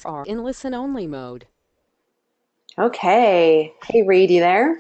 are in listen-only mode. Okay. Hey, Reed, you there?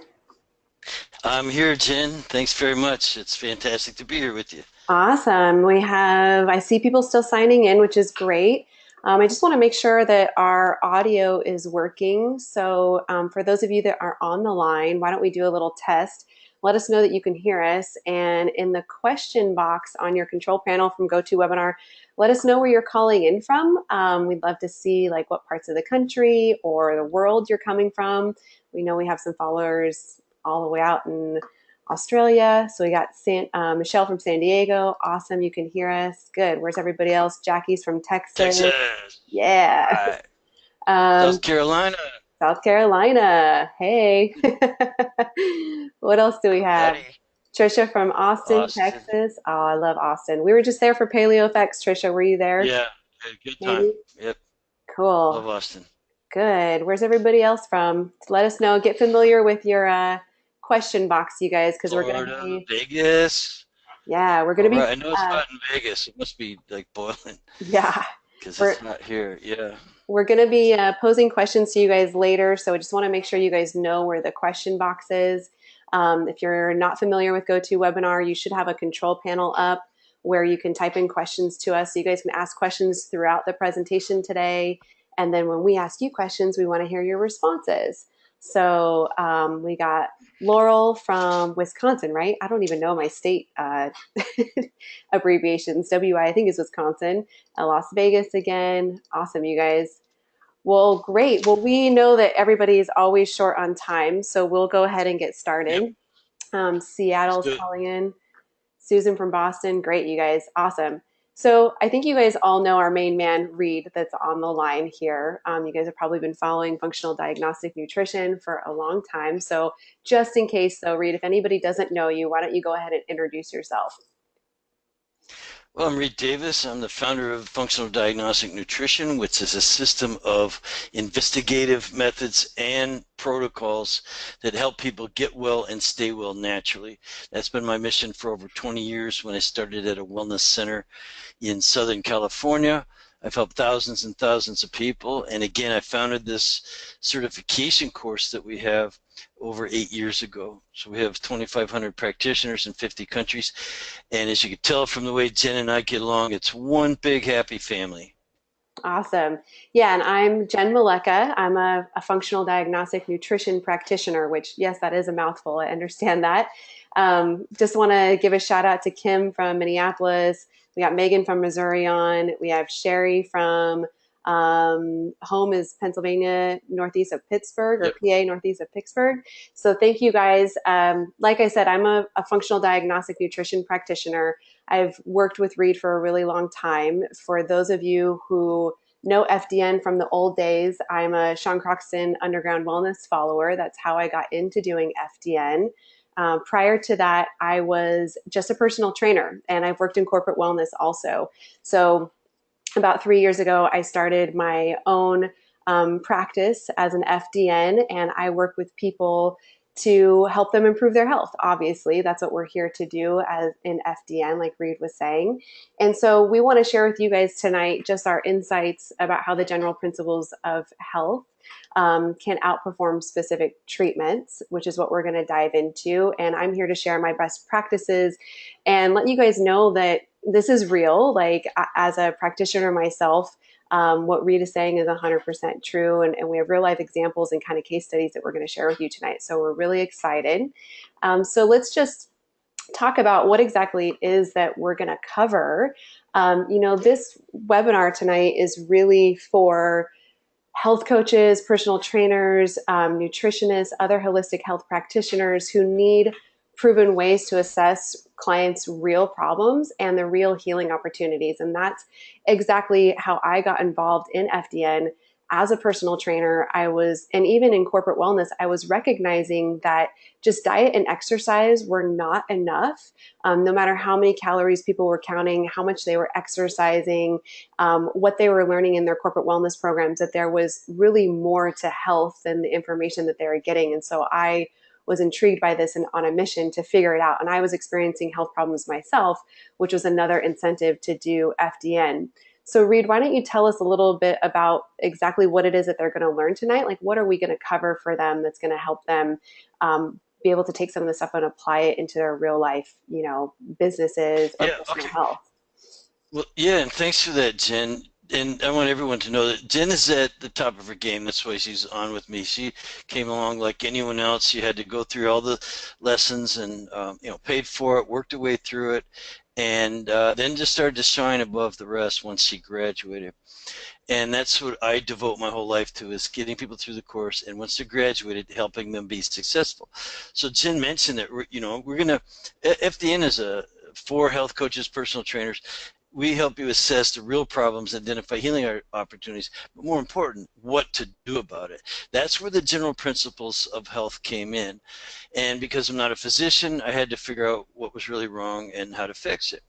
I'm here, Jen. Thanks very much. It's fantastic to be here with you. Awesome. I see people still signing in, which is great. I just want to make sure that our audio is working. So, for those of you that are on the line, why don't we do a little test? Let us know that you can hear us. And in the question box on your control panel from GoToWebinar, let us know where you're calling in from. We'd love to see like what parts of the country or the world you're coming from. We know we have some followers all the way out in Australia. So we got Michelle from San Diego. Awesome. You can hear us. Good. Where's everybody else? Jackie's from Texas. Texas. All Yeah. right. Um, South Carolina. South Carolina. Hey. What else do we have? Howdy. Trisha from Austin, Austin. Texas. Oh, I love Austin. We were just there for Paleo Effects. Trisha, were you there? Yeah. Had a good time. Maybe? Yep. Cool. Love Austin. Good. Where's everybody else from? Let us know. Get familiar with your question box, you guys, because we're going to Florida, be, Vegas. yeah, we're going All to be, right. I know it's hot in Vegas. It must be like boiling yeah. because We're it's hot here. Yeah. we're going to be posing questions to you guys later, so I just want to make sure you guys know where the question box is. If you're not familiar with GoToWebinar, you should have a control panel up where you can type in questions to us. So you guys can ask questions throughout the presentation today, and then when we ask you questions, we want to hear your responses. So we got Laurel from Wisconsin, right? I don't even know my state abbreviations. WI, I think is Wisconsin. Las Vegas again. Awesome, you guys. Well, great. Well, we know that everybody is always short on time, so we'll go ahead and get Yep. started. Let's Seattle's do it. calling in. Susan from Boston. Great, you guys. Awesome. So I think you guys all know our main man, Reed, that's on the line here. You guys have probably been following Functional Diagnostic Nutrition for a long time. So just in case, though, Reed, if anybody doesn't know you, why don't you go ahead and introduce yourself? Well, I'm Reed Davis. I'm the founder of Functional Diagnostic Nutrition, which is a system of investigative methods and protocols that help people get well and stay well naturally. That's been my mission for over 20 years when I started at a wellness center in Southern California. I've helped thousands and thousands of people. And again, I founded this certification course that we have over 8 years ago. So we have 2,500 practitioners in 50 countries. And as you can tell from the way Jen and I get along, it's one big happy family. Awesome. Yeah, and I'm Jen Maleka. I'm a functional diagnostic nutrition practitioner, which, yes, that is a mouthful. I understand that. Just want to give a shout out to Kim from Minneapolis. We got Megan from Missouri on. We have Sherry from home is Pennsylvania, northeast of Pittsburgh, or Yep. PA, northeast of Pittsburgh. So thank you guys. Like I said, I'm a functional diagnostic nutrition practitioner. I've worked with Reed for a really long time. For those of you who know FDN from the old days, I'm a Sean Croxton underground wellness follower. That's how I got into doing FDN. Prior to that, I was just a personal trainer, and I've worked in corporate wellness also. So about 3 years ago, I started my own practice as an FDN, and I work with people to help them improve their health. Obviously, that's what we're here to do as in FDN, like Reed was saying. And so we want to share with you guys tonight just our insights about how the general principles of health can outperform specific treatments, which is what we're going to dive into. And I'm here to share my best practices and let you guys know that this is real. Like as a practitioner myself, what Reed is saying is 100% true. And we have real life examples and kind of case studies that we're going to share with you tonight. So we're really excited. So let's just talk about what exactly it is that we're going to cover. This webinar tonight is really for health coaches, personal trainers, nutritionists, other holistic health practitioners who need proven ways to assess clients' real problems and the real healing opportunities. And that's exactly how I got involved in FDN as a personal trainer. And even in corporate wellness, I was recognizing that just diet and exercise were not enough. No matter how many calories people were counting, how much they were exercising, what they were learning in their corporate wellness programs, that there was really more to health than the information that they were getting. And so I was intrigued by this and on a mission to figure it out. And I was experiencing health problems myself, which was another incentive to do FDN. So Reed, why don't you tell us a little bit about exactly what it is that they're going to learn tonight? Like, what are we going to cover for them that's going to help them be able to take some of the stuff and apply it into their real life, businesses or Yeah, personal okay. health? Well, yeah, and thanks for that, Jen. And I want everyone to know that Jen is at the top of her game. That's why she's on with me. She came along like anyone else. She had to go through all the lessons and paid for it, worked her way through it, and then just started to shine above the rest once she graduated. And that's what I devote my whole life to, is getting people through the course, and once they're graduated, helping them be successful. So Jen mentioned that we're gonna FDN is a for health coaches, personal trainers. We help you assess the real problems, identify healing opportunities, but more important, what to do about it. That's where the general principles of health came in. And because I'm not a physician, I had to figure out what was really wrong and how to fix it.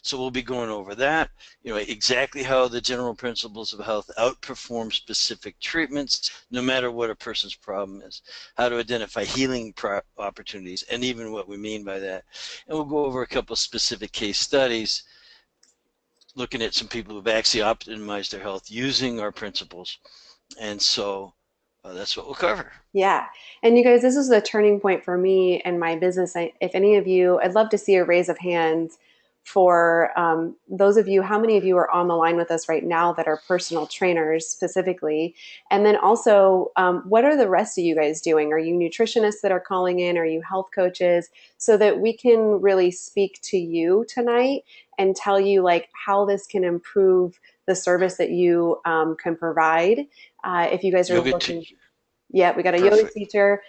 So we'll be going over that, exactly how the general principles of health outperform specific treatments, no matter what a person's problem is, how to identify healing opportunities, and even what we mean by that. And we'll go over a couple of specific case studies, looking at some people who've actually optimized their health using our principles. And so that's what we'll cover. Yeah. And you guys, this is a turning point for me and my business. If any of you, I'd love to see a raise of hands for those of you, how many of you are on the line with us right now that are personal trainers specifically? And then also, what are the rest of you guys doing? Are you nutritionists that are calling in? Are you health coaches? So that we can really speak to you tonight and tell you like how this can improve the service that you can provide. If you guys are Yoga looking, teacher. yeah, we got a yoga Perfect. teacher,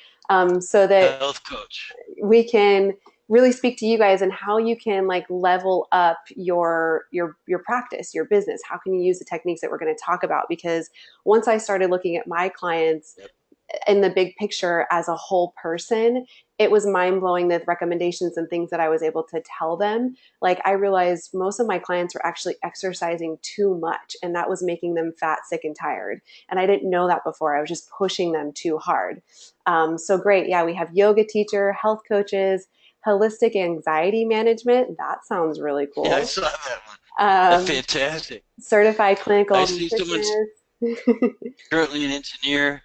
so that Health coach. we can really speak to you guys and how you can like level up your practice, your business. How can you use the techniques that we're going to talk about? Because once I started looking at my clients Yep. in the big picture as a whole person, it was mind blowing, the recommendations and things that I was able to tell them. Like I realized most of my clients were actually exercising too much, and that was making them fat, sick, and tired. And I didn't know that before. I was just pushing them too hard. So great. Yeah, we have yoga teacher, health coaches, holistic anxiety management. That sounds really Yeah, I cool. saw that one. That's Um, fantastic. certified I clinical see someone's nutritionist. currently an engineer.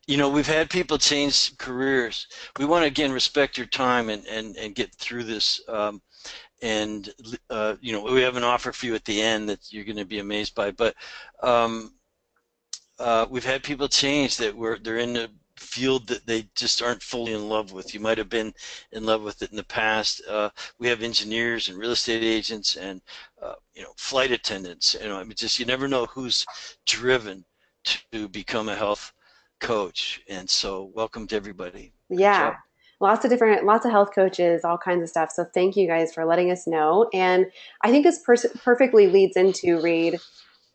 We've had people change careers. We want to, again, respect your time and get through this. And, we have an offer for you at the end that you're going to be amazed by. But um, we've had people change they're in a field that they just aren't fully in love with. You might have been in love with it in the past. We have engineers and real estate agents and flight attendants. I mean, just you never know who's driven to become a health coach. And so, welcome to everybody. Good Yeah. job. Lots of health coaches, all kinds of stuff. So thank you guys for letting us know. And I think this perfectly leads into Reed.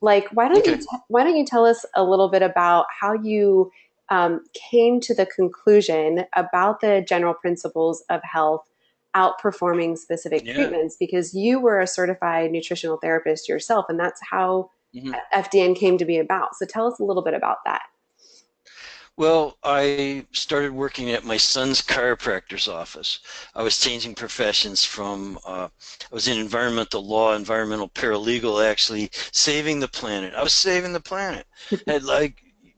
Like, Okay. why don't you tell us a little bit about how you came to the conclusion about the general principles of health outperforming specific Yeah. treatments? Because you were a certified nutritional therapist yourself, and that's how Mhm. FDN came to be about. So tell us a little bit about that. Well, I started working at my son's chiropractor's office. I was changing professions I was in environmental law, environmental paralegal, actually saving the planet. I was saving the planet.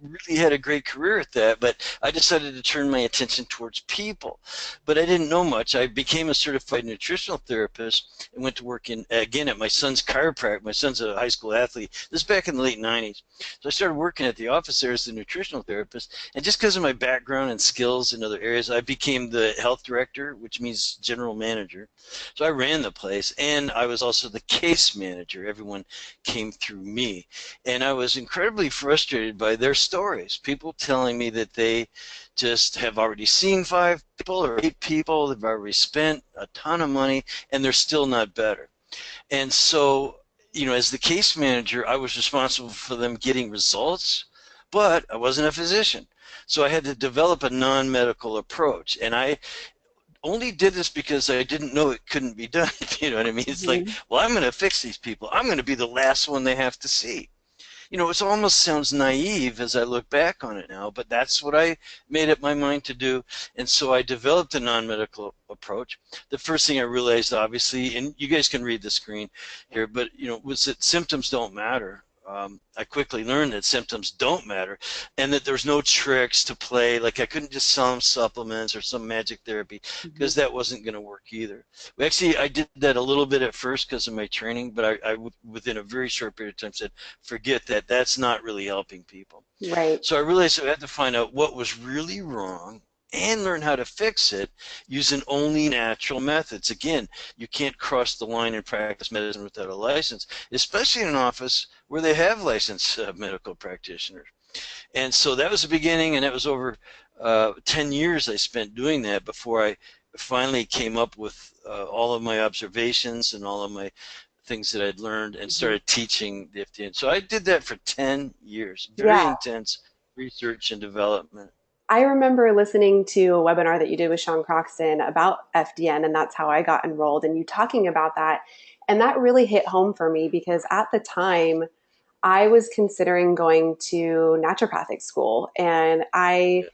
Really had a great career at that, but I decided to turn my attention towards people. But I didn't know much. I became a certified nutritional therapist and went to work again at my son's chiropractor. My son's a high school athlete. This is back in the late 90s. So I started working at the office there as a nutritional therapist. And just because of my background and skills in other areas, I became the health director, which means general manager. So I ran the place, and I was also the case manager. Everyone came through me. And I was incredibly frustrated by their stories. People telling me that they just have already seen 5 people or 8 people, they've already spent a ton of money, and they're still not better. And so, as the case manager, I was responsible for them getting results, but I wasn't a physician. So I had to develop a non-medical approach. And I only did this because I didn't know it couldn't be done. You know what I mean? It's like, Mhm. well, I'm going to fix these people. I'm going to be the last one they have to see. it almost sounds naive as I look back on it now, but that's what I made up my mind to do. And so I developed a non-medical approach. The first thing I realized, obviously, and you guys can read the screen here, but was that symptoms don't matter. I quickly learned that symptoms don't matter, and that there's no tricks to play. Like I couldn't just sell them supplements or some magic therapy, Mhm. because that wasn't going to work either. Actually, I did that a little bit at first because of my training, but within a very short period of time said, forget that. That's not really helping people. Right. So I realized I had to find out what was really wrong and learn how to fix it using only natural methods. Again, you can't cross the line and practice medicine without a license, especially in an office where they have licensed medical practitioners. And so that was the beginning, and that was over 10 years I spent doing that before I finally came up with all of my observations and all of my things that I'd learned and Mhm. started teaching the FDN. So I did that for 10 years, very Yeah. intense research and development. I remember listening to a webinar that you did with Sean Croxton about FDN, and that's how I got enrolled, and you talking about that. And that really hit home for me because at the time, I was considering going to naturopathic school, and I Yeah.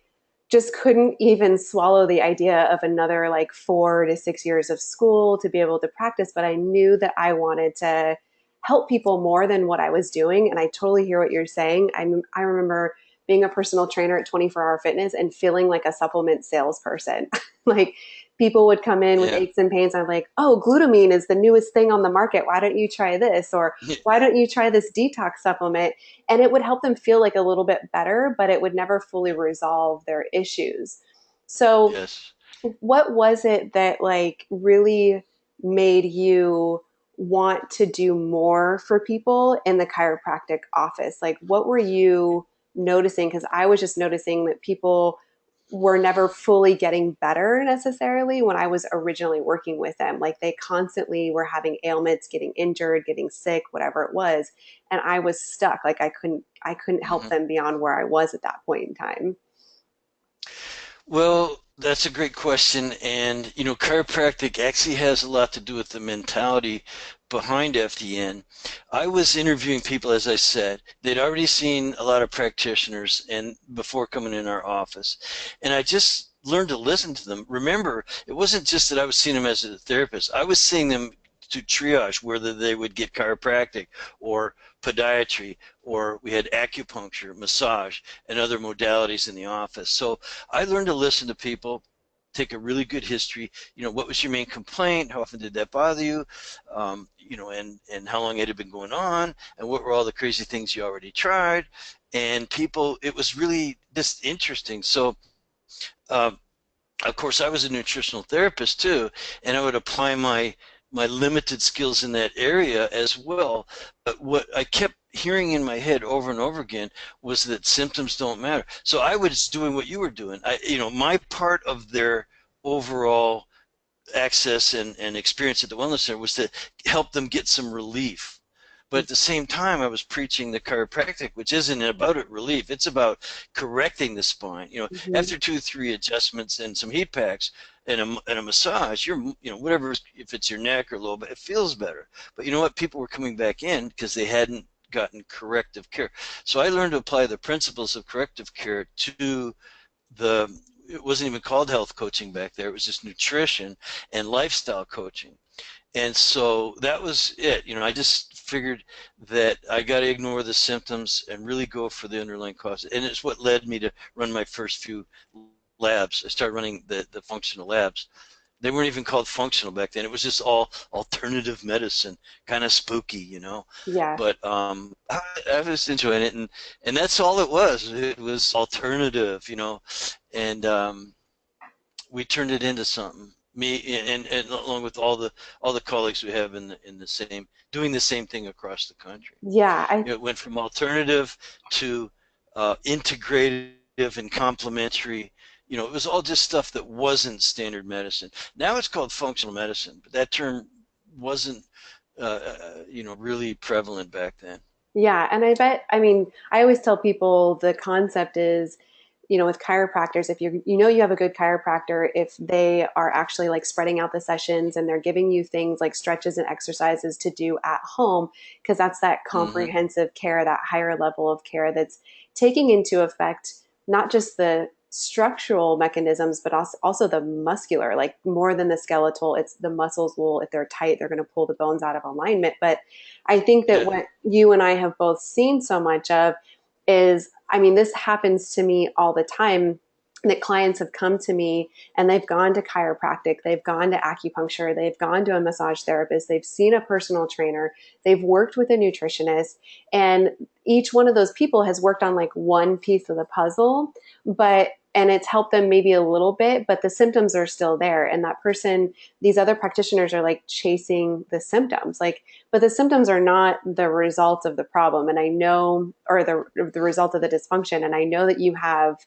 just couldn't even swallow the idea of another like 4 to 6 years of school to be able to practice. But I knew that I wanted to help people more than what I was doing. And I totally hear what you're saying. I remember being a personal trainer at 24 Hour Fitness and feeling like a supplement salesperson. Like people would come in with Yeah. aches and pains. I'm like, oh, glutamine is the newest thing on the market. Why don't you try this? Or why don't you try this detox supplement? And it would help them feel like a little bit better, but it would never fully resolve their issues. So Yes. what was it that like really made you want to do more for people in the chiropractic office? Like what were you noticing? Because I was just noticing that people were never fully getting better necessarily when I was originally working with them. Like they constantly were having ailments, getting injured, getting sick, whatever it was, and I was stuck. Like I couldn't help Mhm. them beyond where I was at that point in time. Well, that's a great question. And, chiropractic actually has a lot to do with the mentality behind FDN. I was interviewing people, as I said, they'd already seen a lot of practitioners and before coming in our office. And I just learned to listen to them. Remember, it wasn't just that I was seeing them as a therapist. I was seeing them to triage whether they would get chiropractic or podiatry, or we had acupuncture, massage, and other modalities in the office. So I learned to listen to people, take a really good history. What was your main complaint? How often did that bother you? And how long it had been going on, and what were all the crazy things you already tried? And people, it was really just interesting. So, uh, of course, I was a nutritional therapist too, and I would apply my limited skills in that area as well. But what I kept hearing in my head over and over again was that symptoms don't matter. So I was doing what you were doing. My part of their overall access and experience at the wellness center was to help them get some relief. But at the same time, I was preaching the chiropractic, which isn't about it relief. It's about correcting the spine. Mm-hmm. After 2, 3 adjustments and some heat packs and a massage, whatever, if it's your neck or low, but it feels better. But you know what? People were coming back in because they hadn't gotten corrective care. So I learned to apply the principles of corrective care to the it wasn't even called health coaching back there. It was just nutrition and lifestyle coaching. And so that was it. I just figured that I got to ignore the symptoms and really go for the underlying cause. And it's what led me to run my first few labs. I started running the functional labs. They weren't even called functional back then. It was just all alternative medicine, kind of spooky. Yeah. But I was enjoying it, and that's all it was. It was alternative. And we turned it into something. Me and along with all the colleagues we have in the same doing the same thing across the country. Yeah. It went from alternative to integrative and complementary. It was all just stuff that wasn't standard medicine. Now it's called functional medicine, but that term wasn't, really prevalent back then. Yeah, and I bet, I mean, I always tell people the concept is with chiropractors, if you have a good chiropractor, if they are actually like spreading out the sessions and they're giving you things like stretches and exercises to do at home, because that's that Mm-hmm. comprehensive care, that higher level of care that's taking into effect not just the structural mechanisms, but also the muscular, like more than the skeletal. It's the muscles will, if they're tight, they're going to pull the bones out of alignment. But I think that Yeah. what you and I have both seen so much of is, I mean, this happens to me all the time, that clients have come to me and they've gone to chiropractic, they've gone to acupuncture, they've gone to a massage therapist, they've seen a personal trainer, they've worked with a nutritionist, and each one of those people has worked on like one piece of the puzzle, and it's helped them maybe a little bit, but the symptoms are still there. And that person, these other practitioners are like chasing the symptoms, like, but the symptoms are not the result of the problem. And I know, or the result of the dysfunction. And I know that you have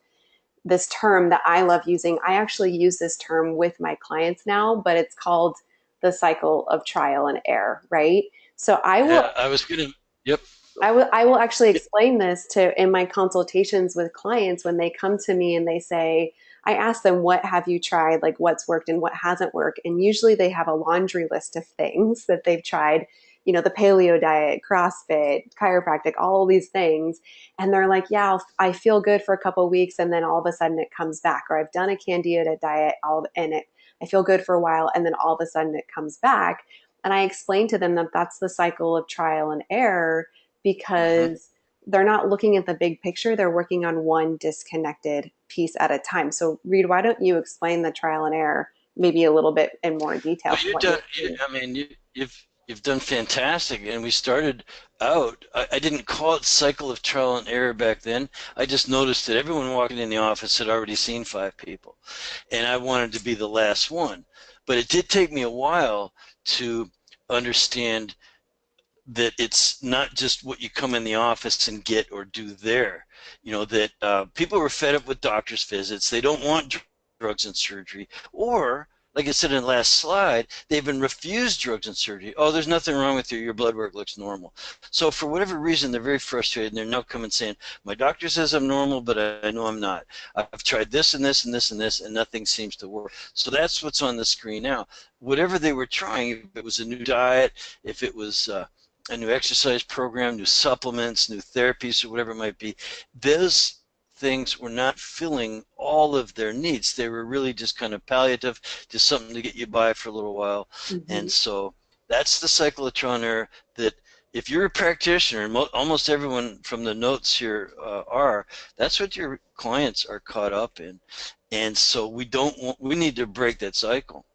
this term that I love using. I actually use this term with my clients now, but it's called the cycle of trial and error, right? So Yeah. I was gonna. Yep. I will actually explain this to in my consultations with clients when they come to me and they say, I ask them, what have you tried? Like what's worked and what hasn't worked? And usually they have a laundry list of things that they've tried, the paleo diet, CrossFit, chiropractic, all these things. And they're like, yeah, I feel good for a couple of weeks. And then all of a sudden it comes back. Or I've done a candida diet I feel good for a while. And then all of a sudden it comes back. And I explain to them that that's the cycle of trial and error, Mm-hmm. because they're not looking at the big picture. They're working on one disconnected piece at a time. So, Reed, why don't you explain the trial and error maybe a little bit in more detail Well, from you've what you're done. seeing? I mean, you've done fantastic. And we started out. I didn't call it cycle of trial and error back then. I just noticed that everyone walking in the office had already seen 5 people, and I wanted to be the last one. But it did take me a while to understand that it's not just what you come in the office and get or do there. That people were fed up with doctor's visits. They don't want drugs and surgery. Or, like I said in the last slide, they've been refused drugs and surgery. Oh, there's nothing wrong with you. Your blood work looks normal. So for whatever reason, they're very frustrated. And they're now coming saying, my doctor says I'm normal, but I know I'm not. I've tried this and this and this and this, and nothing seems to work. So that's what's on the screen now. Whatever they were trying, if it was a new diet, if it was a new exercise program, new supplements, new therapies, or whatever it might be, those things were not filling all of their needs. They were really just kind of palliative, just something to get you by for a little while. Mm-hmm. And so that's the cycle of trial and error that if you're a practitioner, and almost everyone from the notes here that's what your clients are caught up in. And so we need to break that cycle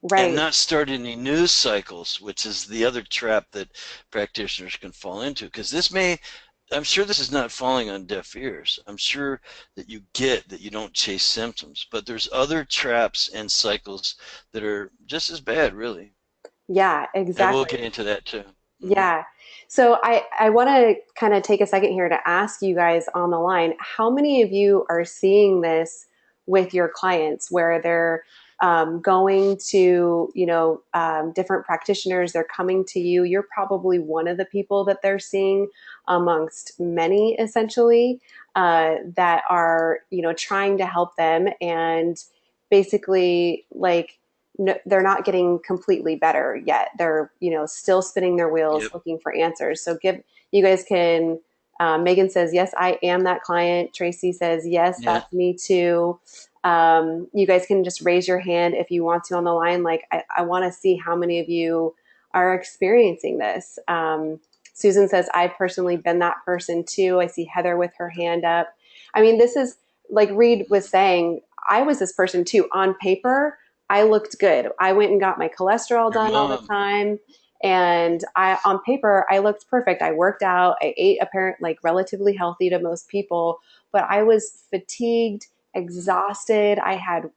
and Right. not start any news cycles, which is the other trap that practitioners can fall into. Because I'm sure this is not falling on deaf ears. I'm sure that you get that you don't chase symptoms, but there's other traps and cycles that are just as bad, really. Yeah, And we'll exactly. get into that too. Hmm. Yeah. So I want to kind of take a second here to ask you guys on the line, how many of you are seeing this with your clients where they're going to, different practitioners, they're coming to you. You're probably one of the people that they're seeing amongst many, essentially, that are, trying to help them and basically like, no, they're not getting completely better yet. They're, still spinning their wheels Yep. looking for answers. So you guys can, Megan says, yes, I am that client. Tracy says, yes, Yeah. that's me too. You guys can just raise your hand if you want to on the line. Like, I want to see how many of you are experiencing this. Susan says, I've personally been that person too. I see Heather with her hand up. I mean, this is like Reed was saying, I was this person too. On paper, I looked good. I went and got my cholesterol Your done all the mom. time. And on paper, I looked perfect. I worked out. I ate like relatively healthy to most people, but I was fatigued, exhausted. I had,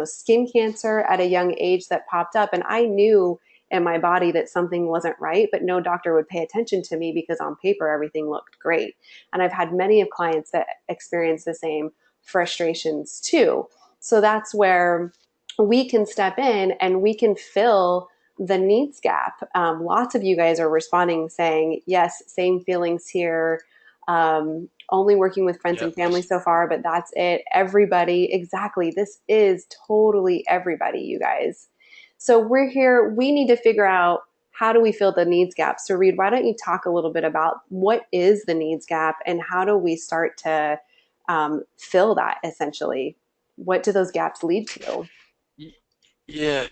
skin cancer at a young age that popped up, and I knew in my body that something wasn't right, but no doctor would pay attention to me because on paper everything looked great. And I've had many of clients that experience the same frustrations too. So that's where we can step in and we can fill the needs gap. Lots of you guys are responding saying, yes, same feelings here. Only working with friends Yeah. and family so far, but that's it. Everybody, exactly. This is totally everybody, you guys. So we're here. We need to figure out, how do we fill the needs gap? So Reed, why don't you talk a little bit about what is the needs gap and how do we start to fill that essentially? What do those gaps lead to? Yeah,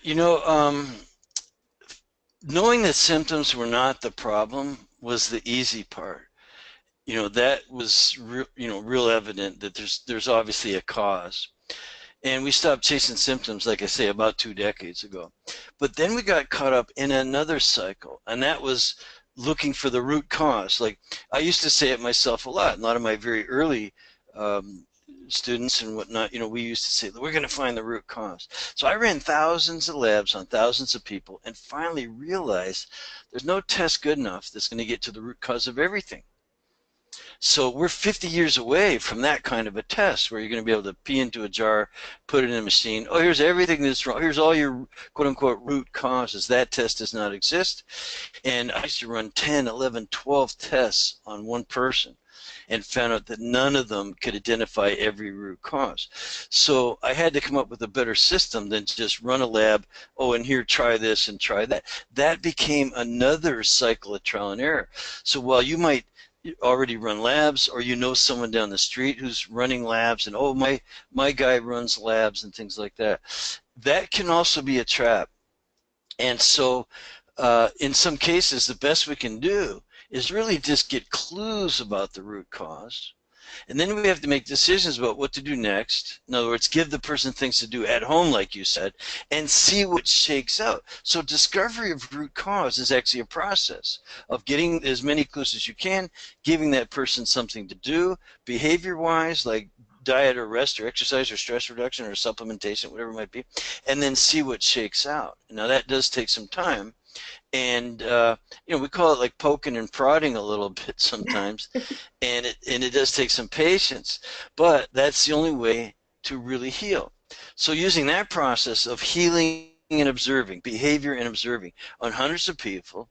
knowing that symptoms were not the problem was the easy part. That was real evident that there's obviously a cause. And we stopped chasing symptoms, like I say, about 2 decades ago. But then we got caught up in another cycle, and that was looking for the root cause. Like I used to say it myself a lot. A lot of my very early um, students and whatnot, we used to say, we're going to find the root cause. So I ran thousands of labs on thousands of people and finally realized there's no test good enough that's going to get to the root cause of everything. So we're 50 years away from that kind of a test where you're going to be able to pee into a jar, put it in a machine. Oh, here's everything that's wrong. Here's all your quote unquote root causes. That test does not exist. And I used to run 10, 11, 12 tests on one person and found out that none of them could identify every root cause. So I had to come up with a better system than just run a lab, oh, and here, try this and try that. That became another cycle of trial and error. So while you might already run labs, or someone down the street who's running labs, and oh, my guy runs labs and things like that, that can also be a trap. And so in some cases, the best we can do is really just get clues about the root cause. And then we have to make decisions about what to do next. In other words, give the person things to do at home, like you said, and see what shakes out. So discovery of root cause is actually a process of getting as many clues as you can, giving that person something to do, behavior-wise, like diet or rest or exercise or stress reduction or supplementation, whatever it might be, and then see what shakes out. Now that does take some time. And we call it like poking and prodding a little bit sometimes, and it does take some patience, but that's the only way to really heal. So using that process of healing and observing, behavior and observing on hundreds of people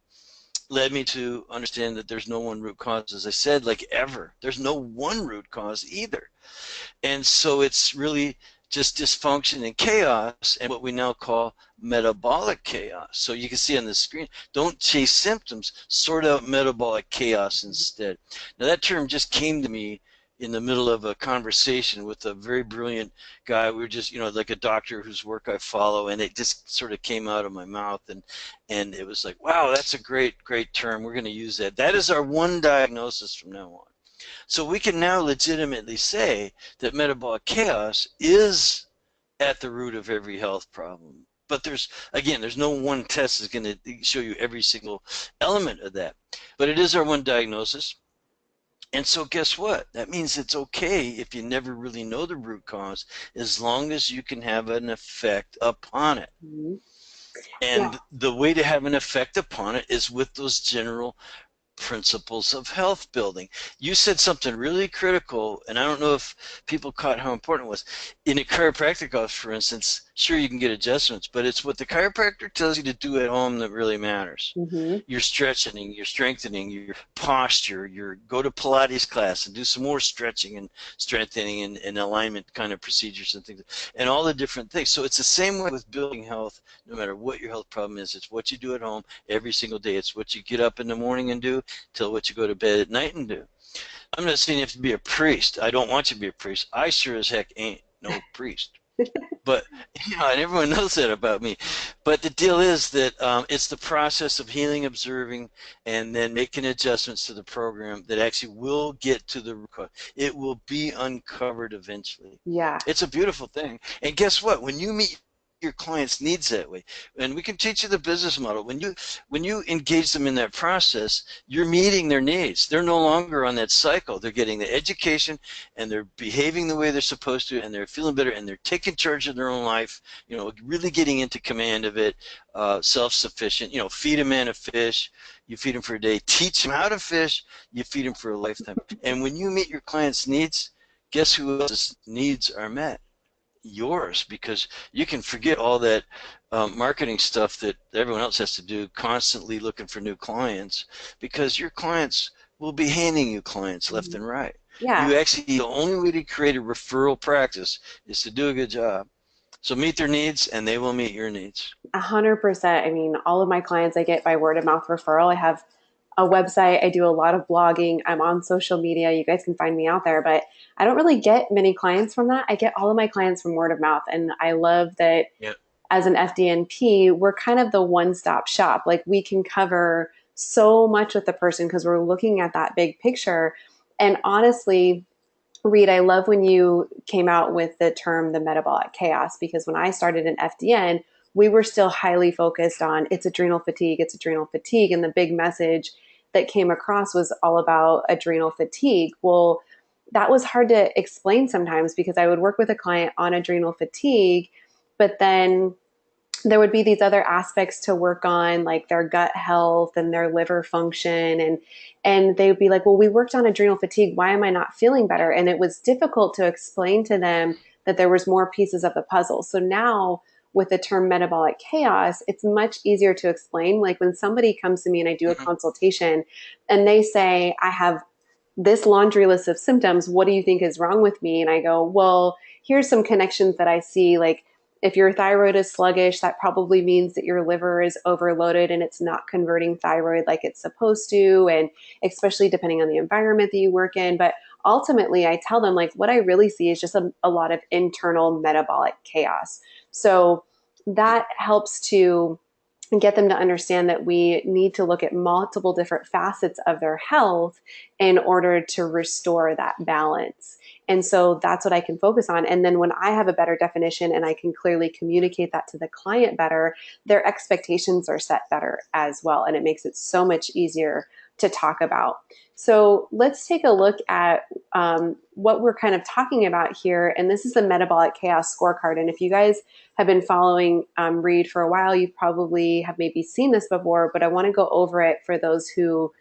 led me to understand that there's no one root cause, as I said, like ever. There's no one root cause either. And so it's really just dysfunction and chaos and what we now call metabolic chaos. So you can see on the screen, don't chase symptoms, sort out metabolic chaos instead. Now that term just came to me in the middle of a conversation with a very brilliant guy. We were just, like a doctor whose work I follow, and it just sort of came out of my mouth, and it was like, wow, that's a great term. We're going to use that. That is our one diagnosis from now on. So we can now legitimately say that metabolic chaos is at the root of every health problem. But there's no one test that's going to show you every single element of that. But it is our one diagnosis. And so guess what? That means it's okay if you never really know the root cause, as long as you can have an effect upon it. Mm-hmm. Yeah. And the way to have an effect upon it is with those general principles of health building. You said something really critical, and I don't know if people caught how important it was. In a chiropractic office, for instance, sure, you can get adjustments, but it's what the chiropractor tells you to do at home that really matters. Mm-hmm. Your stretching, your strengthening, your posture, go to Pilates class and do some more stretching and strengthening and alignment kind of procedures and things, and all the different things. So it's the same way with building health, no matter what your health problem is. It's what you do at home every single day. It's what you get up in the morning and do till what you go to bed at night and do. I'm not saying you have to be a priest. I don't want you to be a priest. I sure as heck ain't no priest. But, and everyone knows that about me. But the deal is that it's the process of healing, observing, and then making adjustments to the program that actually will get to the root cause. It will be uncovered eventually. Yeah. It's a beautiful thing. And guess what? When you meet your clients' needs that way, and we can teach you the business model, when you engage them in that process, you're meeting their needs. They're no longer on that cycle. They're getting the education, and they're behaving the way they're supposed to, and they're feeling better, and they're taking charge of their own life, really getting into command of it, self-sufficient. Feed a man a fish, you feed him for a day. Teach him how to fish, you feed him for a lifetime. And when you meet your clients' needs, guess who else's needs are met? Yours, because you can forget all that marketing stuff that everyone else has to do, constantly looking for new clients, because your clients will be handing you clients left Mhm. and right. Yeah. You actually, the only way to create a referral practice is to do a good job. So meet their needs and they will meet your needs. 100%. I mean, all of my clients I get by word of mouth referral. I have a website. I do a lot of blogging. I'm on social media. You guys can find me out there, but I don't really get many clients from that. I get all of my clients from word of mouth. And I love that Yeah. as an FDNP, we're kind of the one-stop shop. Like we can cover so much with the person because we're looking at that big picture. And honestly, Reed, I love when you came out with the term the metabolic chaos because when I started in FDN, we were still highly focused on it's adrenal fatigue, it's adrenal fatigue. And the big message that came across was all about adrenal fatigue. Well, that was hard to explain sometimes because I would work with a client on adrenal fatigue, but then there would be these other aspects to work on like their gut health and their liver function and they would be like, well, we worked on adrenal fatigue, why am I not feeling better? And it was difficult to explain to them that there was more pieces of the puzzle. So now with the term metabolic chaos, it's much easier to explain. Like when somebody comes to me and I do a Mhm. consultation and they say, I have this laundry list of symptoms, what do you think is wrong with me? And I go, well, here's some connections that I see. Like if your thyroid is sluggish, that probably means that your liver is overloaded and it's not converting thyroid like it's supposed to. And especially depending on the environment that you work in. But ultimately, I tell them like what I really see is just a lot of internal metabolic chaos. So that helps to get them to understand that we need to look at multiple different facets of their health in order to restore that balance. And so that's what I can focus on. And then when I have a better definition and I can clearly communicate that to the client better, their expectations are set better as well. And it makes it so much easier to talk about. So let's take a look at what we're kind of talking about here. And this is the metabolic chaos scorecard. And if you guys have been following Reed for a while, you probably have maybe seen this before, but I want to go over it for those who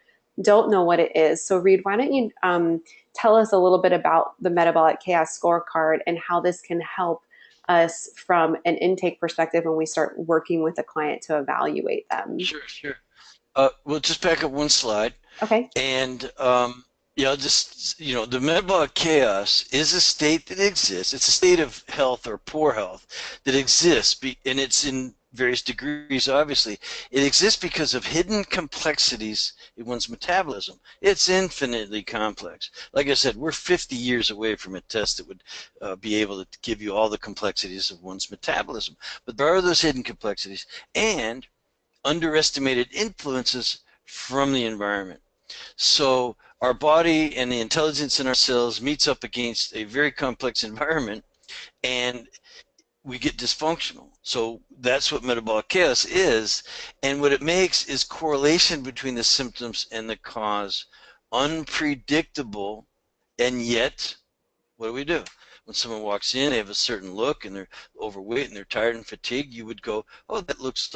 don't know what it is. So Reed, why don't you tell us a little bit about the metabolic chaos scorecard and how this can help us from an intake perspective when we start working with a client to evaluate them. Sure, sure. We'll just back up one slide. Okay. And yeah, just the metabolic chaos is a state that exists. It's a state of health or poor health that exists, and it's in various degrees. Obviously, it exists because of hidden complexities in one's metabolism. It's infinitely complex. Like I said, we're 50 years away from a test that would be able to give you all the complexities of one's metabolism. But there are those hidden complexities and underestimated influences from the environment. So our body and the intelligence in our cells meets up against a very complex environment and we get dysfunctional. So that's what metabolic chaos is. And what it makes is correlation between the symptoms and the cause unpredictable. And yet, what do? When someone walks in, they have a certain look and they're overweight and they're tired and fatigued, you would go, oh, that looks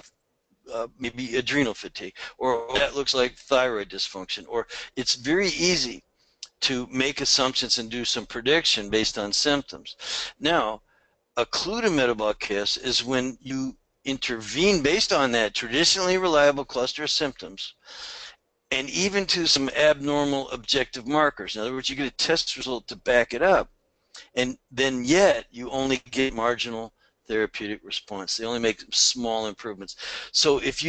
maybe adrenal fatigue, or that looks like thyroid dysfunction, or it's very easy to make assumptions and do some prediction based on symptoms. Now, a clue to metabolic chaos is when you intervene based on that traditionally reliable cluster of symptoms and even to some abnormal objective markers. In other words, you get a test result to back it up, and then yet you only get marginal therapeutic response. They only make small improvements. So if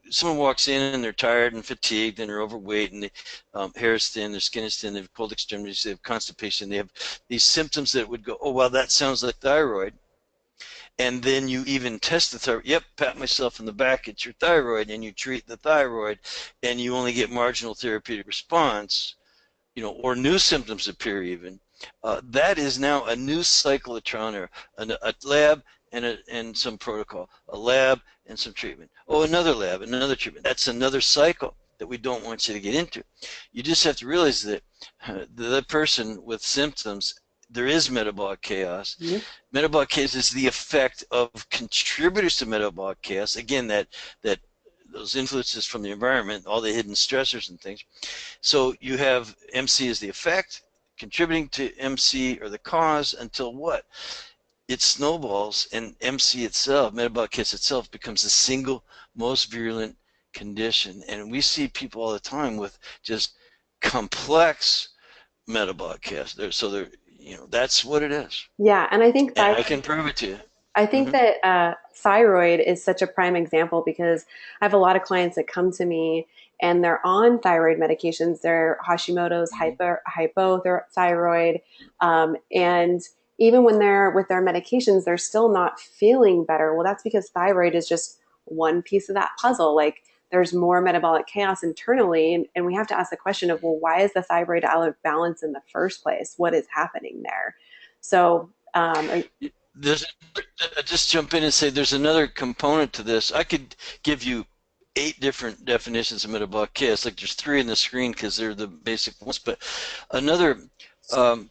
someone walks in and they're tired and fatigued and they're overweight and the hair is thin, their skin is thin, they have cold extremities, they have constipation, they have these symptoms that would go, oh, well, that sounds like thyroid. And then you even test the thyroid. Yep, pat myself in the back, it's your thyroid, and you treat the thyroid, and you only get marginal therapeutic response, or new symptoms appear even. That is now a new cycle of trial and error, a lab and some protocol, a lab and some treatment. Oh, another lab, another treatment. That's another cycle that we don't want you to get into. You just have to realize that the person with symptoms, there is metabolic chaos. Yep. Metabolic chaos is the effect of contributors to metabolic chaos. Again, that those influences from the environment, all the hidden stressors and things. So you have MC as the effect, contributing to MC or the cause until what? It snowballs and MC itself, metabolic chaos itself, becomes the single most virulent condition. And we see people all the time with just complex metabolic chaos. So there, that's what it is, Yeah, and I think and I can prove it to you. I think Hmm. that thyroid is such a prime example because I have a lot of clients that come to me and they're on thyroid medications. They're Hashimoto's, hypothyroid, and even when they're with their medications, they're still not feeling better. Well, that's because thyroid is just one piece of that puzzle. Like there's more metabolic chaos internally, and we have to ask the question of, well, why is the thyroid out of balance in the first place? What is happening there? So, There's just jump in and say there's another component to this. I could give you 8 different definitions of metabolic chaos. Like there's 3 in the screen because they're the basic ones. But another um,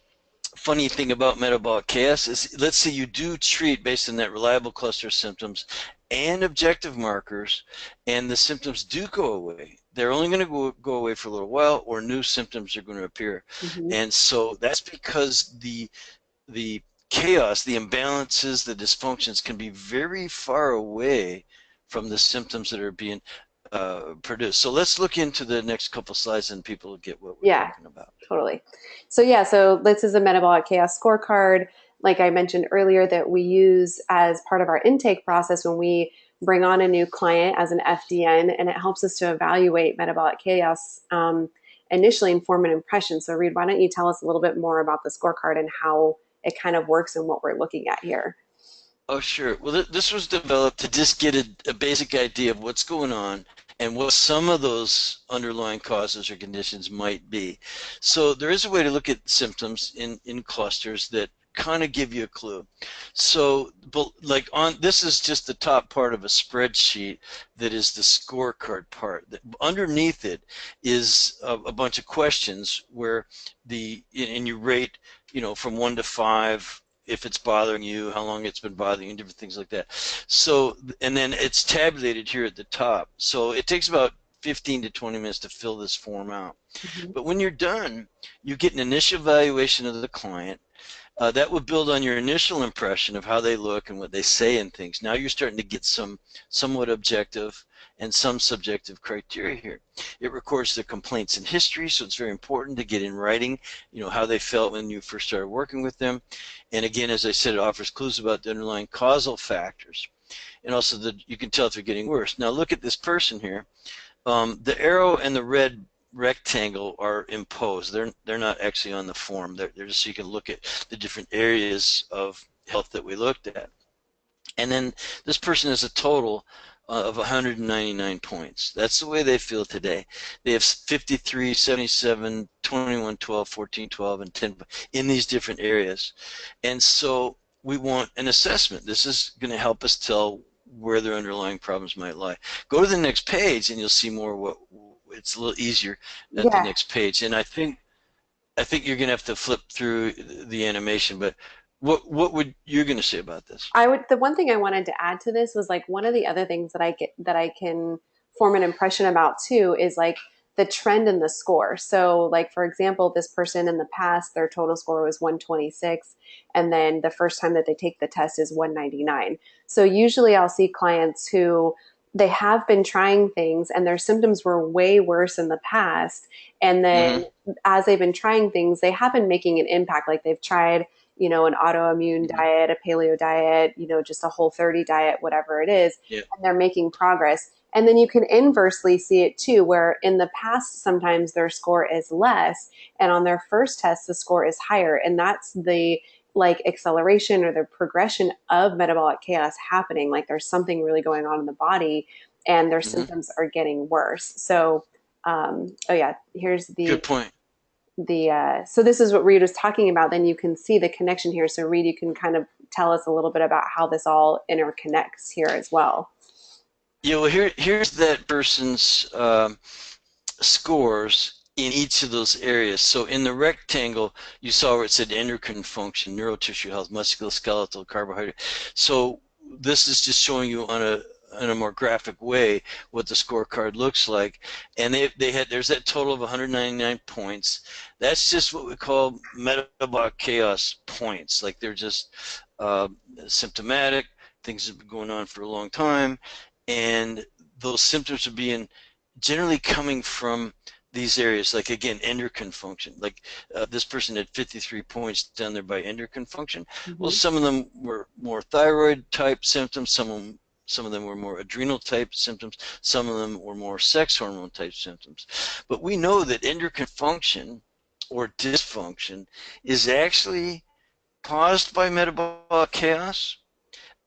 funny thing about metabolic chaos is, let's say you do treat based on that reliable cluster of symptoms and objective markers, and the symptoms do go away. They're only going to go away for a little while, or new symptoms are going to appear. mhm. And so that's because the chaos, the imbalances, the dysfunctions can be very far away from the symptoms that are being produced. So let's look into the next couple slides and people will get what we're Yeah, talking about. totally. So yeah, so this is a metabolic chaos scorecard, like I mentioned earlier, that we use as part of our intake process when we bring on a new client as an FDN, and it helps us to evaluate metabolic chaos initially and form an impression. So Reed, why don't you tell us a little bit more about the scorecard and how it kind of works and what we're looking at here? Oh, sure. Well, this was developed to just get a basic idea of what's going on and what some of those underlying causes or conditions might be. So there is a way to look at symptoms in clusters that kind of give you a clue. So, but like on this is just the top part of a spreadsheet that is the scorecard part. Underneath it is a bunch of questions where and you rate, from 1 to 5, if it's bothering you, how long it's been bothering you, different things like that. So, and then it's tabulated here at the top. So it takes about 15 to 20 minutes to fill this form out. Mhm. But when you're done, you get an initial evaluation of the client. That would build on your initial impression of how they look and what they say and things. Now you're starting to get some somewhat objective and some subjective criteria here. It records the complaints and history, so it's very important to get in writing, how they felt when you first started working with them. And again, as I said, it offers clues about the underlying causal factors. And also you can tell if they're getting worse. Now look at this person here. The arrow and the red rectangle are imposed. They're not actually on the form. They're just so you can look at the different areas of health that we looked at. And then this person has a total of 199 points. That's the way they feel today. They have 53, 77, 21, 12, 14, 12, and 10 in these different areas. And so we want an assessment. This is going to help us tell where their underlying problems might lie. Go to the next page and you'll see more. What it's a little easier at the Yeah, next page. And I think you're going to have to flip through the animation, but what would you're going to say about this? the one thing I wanted to add to this was like one of the other things that I can form an impression about too is like the trend in the score. So like for example, this person in the past, their total score was 126, and then the first time that they take the test is 199. So usually I'll see clients who they have been trying things and their symptoms were way worse in the past, and then Mm-hmm. as they've been trying things, they have been making an impact. Like they've tried an autoimmune Mm-hmm. diet, a paleo diet, just a Whole30 diet, whatever it is, Yeah. and they're making progress. And then you can inversely see it too, where in the past, sometimes their score is less, and on their first test, the score is higher. And that's the like acceleration or the progression of metabolic chaos happening. Like there's something really going on in the body, and their Mm-hmm. symptoms are getting worse. So, oh yeah, here's Good point. so this is what Reed was talking about. Then you can see the connection here. So Reed, you can kind of tell us a little bit about how this all interconnects here as well. Yeah. Well, here's that person's scores in each of those areas. So in the rectangle, you saw where it said endocrine function, neurotissue health, musculoskeletal, carbohydrate. So this is just showing you on a more graphic way what the scorecard looks like. And there's that total of 199 points. That's just what we call metabolic chaos points. Like they're just uh, symptomatic, things have been going on for a long time, and those symptoms are being generally coming from these areas, like again, endocrine function. Like this person had 53 points down there by endocrine function. Well, Mm-hmm. some of them were more thyroid type symptoms, some of them were more adrenal type symptoms, some of them were more sex hormone type symptoms. But we know that endocrine function or dysfunction is actually caused by metabolic chaos,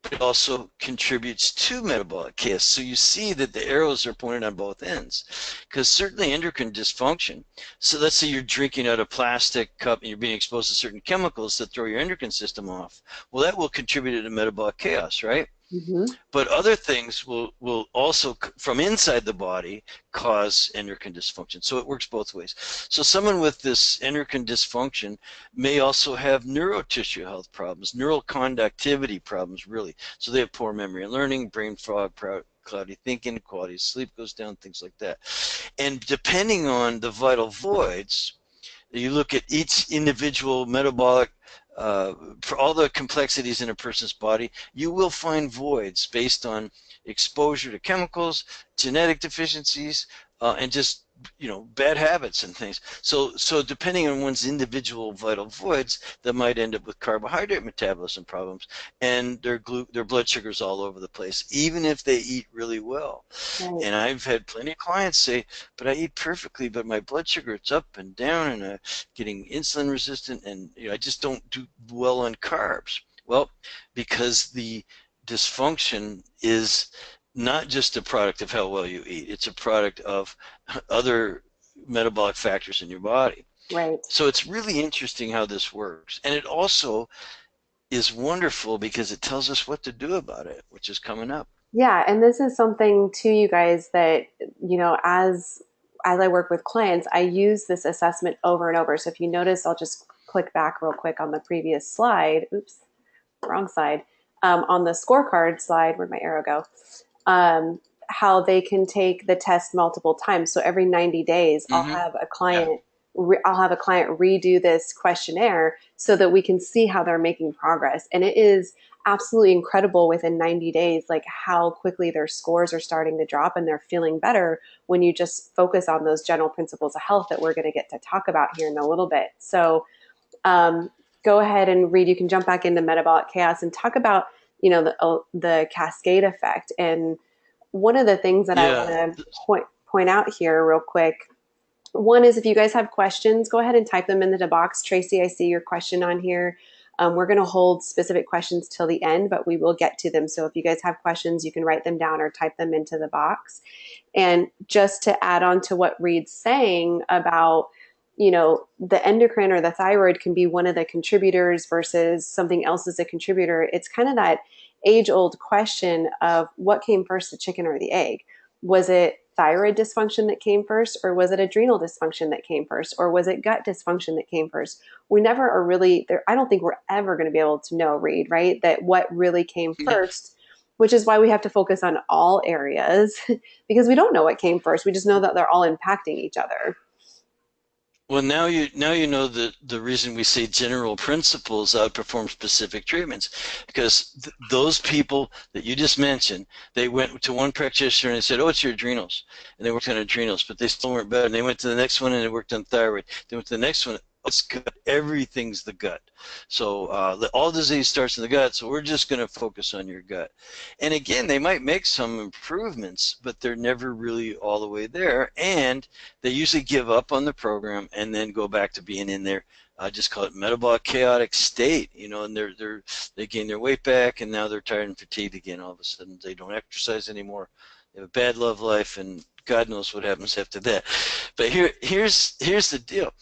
but it also contributes to metabolic chaos. So you see that the arrows are pointed on both ends, because certainly endocrine dysfunction. So let's say you're drinking out of a plastic cup and you're being exposed to certain chemicals that throw your endocrine system off. Well, that will contribute to metabolic chaos, right? Mm-hmm. But other things will also, from inside the body, cause endocrine dysfunction. So it works both ways. So someone with this endocrine dysfunction may also have neurotissue health problems, neural conductivity problems, really. So they have poor memory and learning, brain fog, cloudy thinking, quality of sleep goes down, things like that. And depending on the vital voids, you look at each individual metabolic, for all the complexities in a person's body, you will find voids based on exposure to chemicals, genetic deficiencies, and just bad habits and things. So depending on one's individual vital voids, that might end up with carbohydrate metabolism problems and their blood sugars all over the place, even if they eat really well. Right. And I've had plenty of clients say, but I eat perfectly, but my blood sugar, it's up and down, and I'm getting insulin resistant, and I just don't do well on carbs. Well, because the dysfunction is not just a product of how well you eat, it's a product of other metabolic factors in your body. Right. So it's really interesting how this works. And it also is wonderful because it tells us what to do about it, which is coming up. Yeah, and this is something too, you guys, that as I work with clients, I use this assessment over and over. So if you notice, I'll just click back real quick on the previous slide. Oops, wrong side. On the scorecard slide, where'd my arrow go? How they can take the test multiple times. So every 90 days, Mm-hmm. Yeah. I'll have a client redo this questionnaire so that we can see how they're making progress. And it is absolutely incredible within 90 days, like how quickly their scores are starting to drop and they're feeling better when you just focus on those general principles of health that we're going to get to talk about here in a little bit. So go ahead and Reed, you can jump back into metabolic chaos and talk about, the cascade effect. And one of the things that I Yeah. want to point out here real quick, one is if you guys have questions, go ahead and type them into the box. Tracy, I see your question on here. We're going to hold specific questions till the end, but we will get to them. So if you guys have questions, you can write them down or type them into the box. And just to add on to what Reed's saying about, the endocrine or the thyroid can be one of the contributors versus something else is a contributor. It's kind of that age-old question of what came first, the chicken or the egg? Was it thyroid dysfunction that came first, or was it adrenal dysfunction that came first, or was it gut dysfunction that came first? We never are really there. I don't think we're ever going to be able to know, Reed, right? That what really came Yeah. first, which is why we have to focus on all areas because we don't know what came first. We just know that they're all impacting each other. Well, now you know the reason we say general principles outperform specific treatments, because those people that you just mentioned, they went to one practitioner and they said, "Oh, it's your adrenals," and they worked on adrenals, but they still weren't better. And they went to the next one and they worked on thyroid. They went to the next one. Oh, it's gut. Everything's the gut. So all disease starts in the gut. So we're just going to focus on your gut. And again, they might make some improvements, but they're never really all the way there. And they usually give up on the program and then go back to being in their, I just call it metabolic chaotic state, and they gain their weight back, and now they're tired and fatigued again. All of a sudden, they don't exercise anymore. They have a bad love life, and God knows what happens after that. But here's the deal.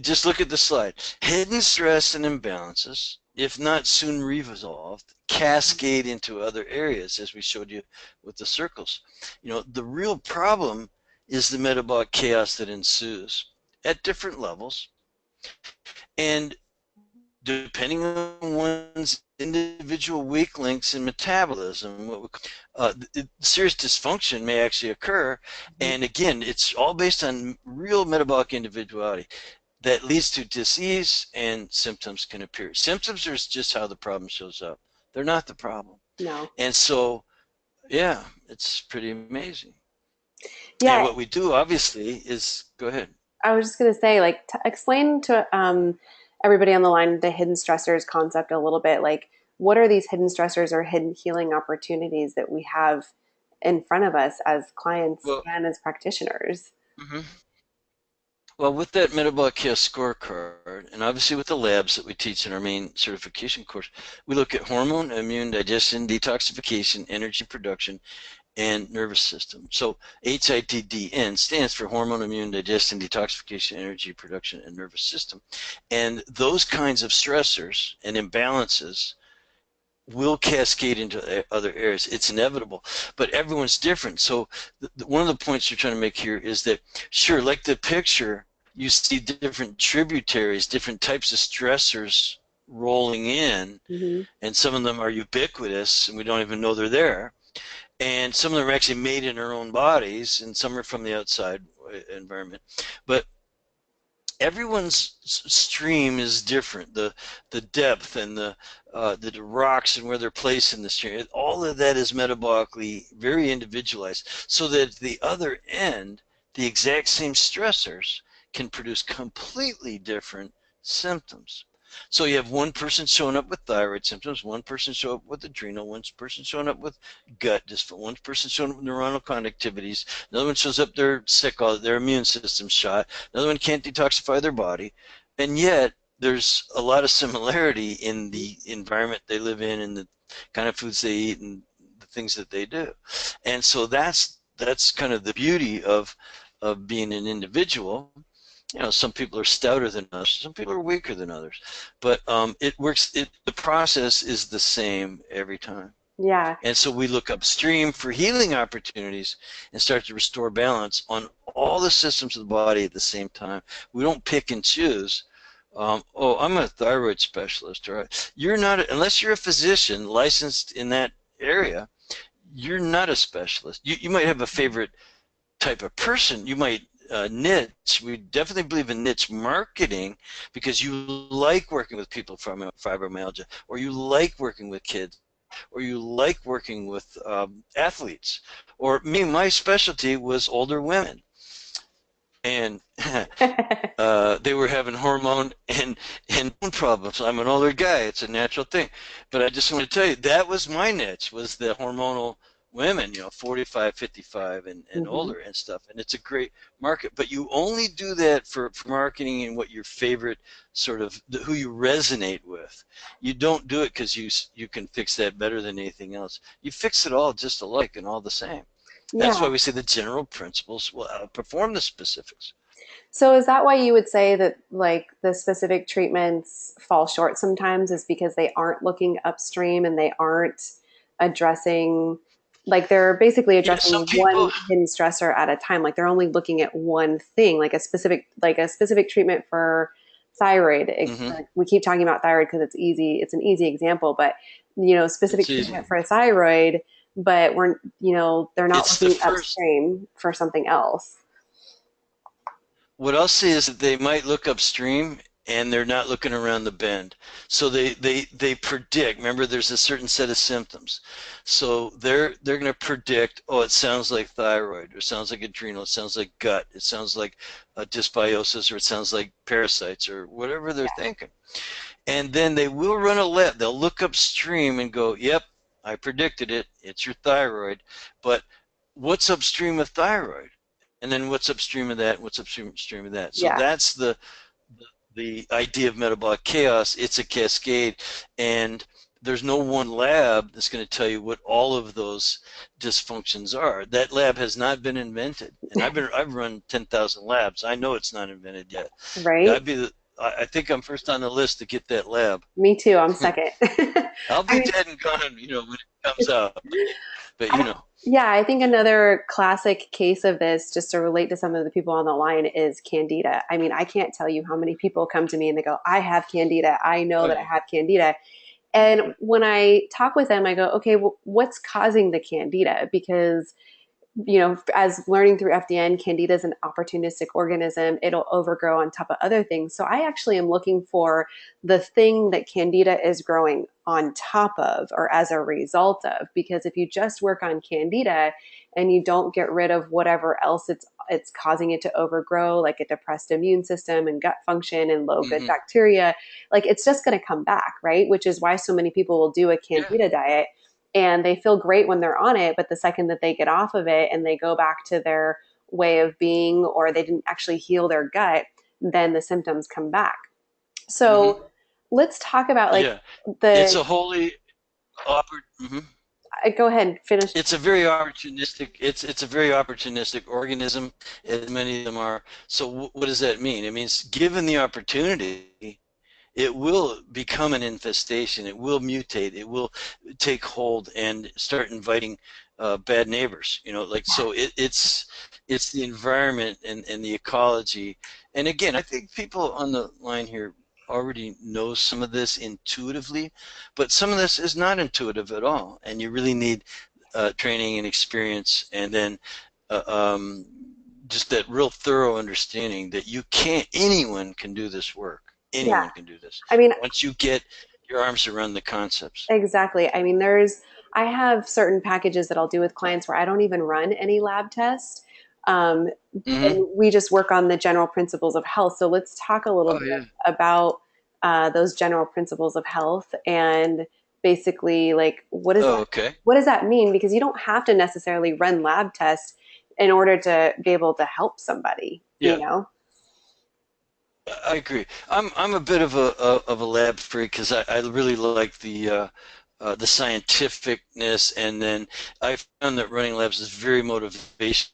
Just look at the slide. Hidden stress and imbalances, if not soon resolved, cascade into other areas, as we showed you with the circles. The real problem is the metabolic chaos that ensues at different levels, and depending on one's individual weak links in metabolism, serious dysfunction may actually occur. And again, it's all based on real metabolic individuality that leads to disease, and symptoms can appear. Symptoms are just how the problem shows up. They're not the problem. No. And so, yeah, it's pretty amazing. And Yeah, what we do, obviously, is go ahead. I was just going to say, like, explain to everybody on the line the hidden stressors concept a little bit. Like, what are these hidden stressors or hidden healing opportunities that we have in front of us as clients Well, and as practitioners? mhm. Well, with that metabolic care scorecard, and obviously with the labs that we teach in our main certification course, we look at hormone, immune, digestion, detoxification, energy production, and nervous system. So HITDN stands for hormone, immune, digestion, detoxification, energy production, and nervous system. And those kinds of stressors and imbalances will cascade into other areas. It's inevitable, but everyone's different. So one of the points you're trying to make here is that, sure, like the picture, you see different tributaries, different types of stressors rolling in, Mm-hmm. and some of them are ubiquitous, and we don't even know they're there. And some of them are actually made in our own bodies, and some are from the outside environment. But everyone's stream is different. The depth and the rocks and where they're placed in the stream, all of that is metabolically very individualized. So that at the other end, the exact same stressors can produce completely different symptoms. So you have one person showing up with thyroid symptoms, one person showing up with adrenal, one person showing up with gut dysfunction, one person showing up with neuronal conductivities, another one shows up they're sick, their immune system's shot, another one can't detoxify their body, and yet there's a lot of similarity in the environment they live in and the kind of foods they eat and the things that they do. And so that's kind of the beauty of being an individual. You know, some people are stouter than others, some people are weaker than others, but it works. The process is the same every time. Yeah. And so we look upstream for healing opportunities and start to restore balance on all the systems of the body at the same time. We don't pick and choose. Oh, I'm a thyroid specialist. Or you're not, unless you're a physician licensed in that area, you're not a specialist. You might have a favorite type of person. You might niche. We definitely believe in niche marketing because you like working with people from fibromyalgia, or you like working with kids, or you like working with athletes. Or me, my specialty was older women. And they were having hormone and problems. I'm an older guy; it's a natural thing. But I just want to tell you that was my niche, was the hormonal women, 45, 55, and Mm-hmm. older and stuff. And it's a great market. But you only do that for marketing and what your favorite sort of who you resonate with. You don't do it because you can fix that better than anything else. You fix it all just alike and all the same. That's why Yeah. we say the general principles will outperform the specifics. So is that why you would say that like the specific treatments fall short sometimes is because they aren't looking upstream and they aren't addressing, like they're basically Yeah, some addressing people. one hidden stressor at a time. Like they're only looking at one thing, like a specific treatment for thyroid. Hmm. Like we keep talking about thyroid because it's easy. It's an easy example, but specific It's easy. treatment for thyroid, but they're not It's the looking first. upstream for something else. What I'll say is that they might look upstream and they're not looking around the bend. So they predict. Remember, there's a certain set of symptoms. So they're going to predict. Oh, it sounds like thyroid, or it sounds like adrenal, it sounds like gut, it sounds like dysbiosis, or it sounds like parasites, or whatever they're thinking. And then they will run a lab. They'll look upstream and go, "Yep, I predicted it. It's your thyroid." But what's upstream of thyroid? And then what's upstream of that? What's upstream of that? So Yeah. that's the idea of metabolic chaos. It's a cascade, and there's no one lab that's going to tell you what all of those dysfunctions are. That lab has not been invented, and I've run 10,000 labs. I know it's not invented yet. Right? I think I'm first on the list to get that lab. Me too. I'm second. I'll I be mean, dead and gone, when it comes out. But I, yeah, I think another classic case of this, just to relate to some of the people on the line, is candida. I mean, I can't tell you how many people come to me and they go, I have candida. I know oh that I yeah, have candida. And when I talk with them, I go, okay, well, what's causing the candida? Because as learning through FDN, Candida is an opportunistic organism. It'll overgrow on top of other things. So I actually am looking for the thing that Candida is growing on top of or as a result of, because if you just work on Candida and you don't get rid of whatever else it's causing it to overgrow, like a depressed immune system and gut function and low good Mm-hmm. bacteria, like it's just going to come back, right? Which is why so many people will do a Yeah. Candida diet and they feel great when they're on it, but the second that they get off of it and they go back to their way of being, or they didn't actually heal their gut, then the symptoms come back. Mm-hmm. So let's talk about like Yeah. It's the a wholly mm-hmm. go ahead, finish. It's a very opportunistic. It's a very opportunistic organism, as many of them are. So what does that mean? It means given the opportunity, it will become an infestation. It will mutate. It will take hold and start inviting bad neighbors. Like so. It's the environment and the ecology. And again, I think people on the line here already know some of this intuitively, but some of this is not intuitive at all, and you really need training and experience, and then uh, um, just that real thorough understanding that anyone can do this work. Yeah. Anyone can do this I mean, once you get your arms around the concepts. exactly. I mean, I have certain packages that I'll do with clients where I don't even run any lab tests. Um, Mm-hmm. and we just work on the general principles of health. So let's talk a little Oh bit yeah. about those general principles of health and basically like Oh, okay. what does that mean? Because you don't have to necessarily run lab tests in order to be able to help somebody, you Yeah, know? I agree. I'm a bit of a lab freak because I really like the scientificness, and then I found that running labs is very motivational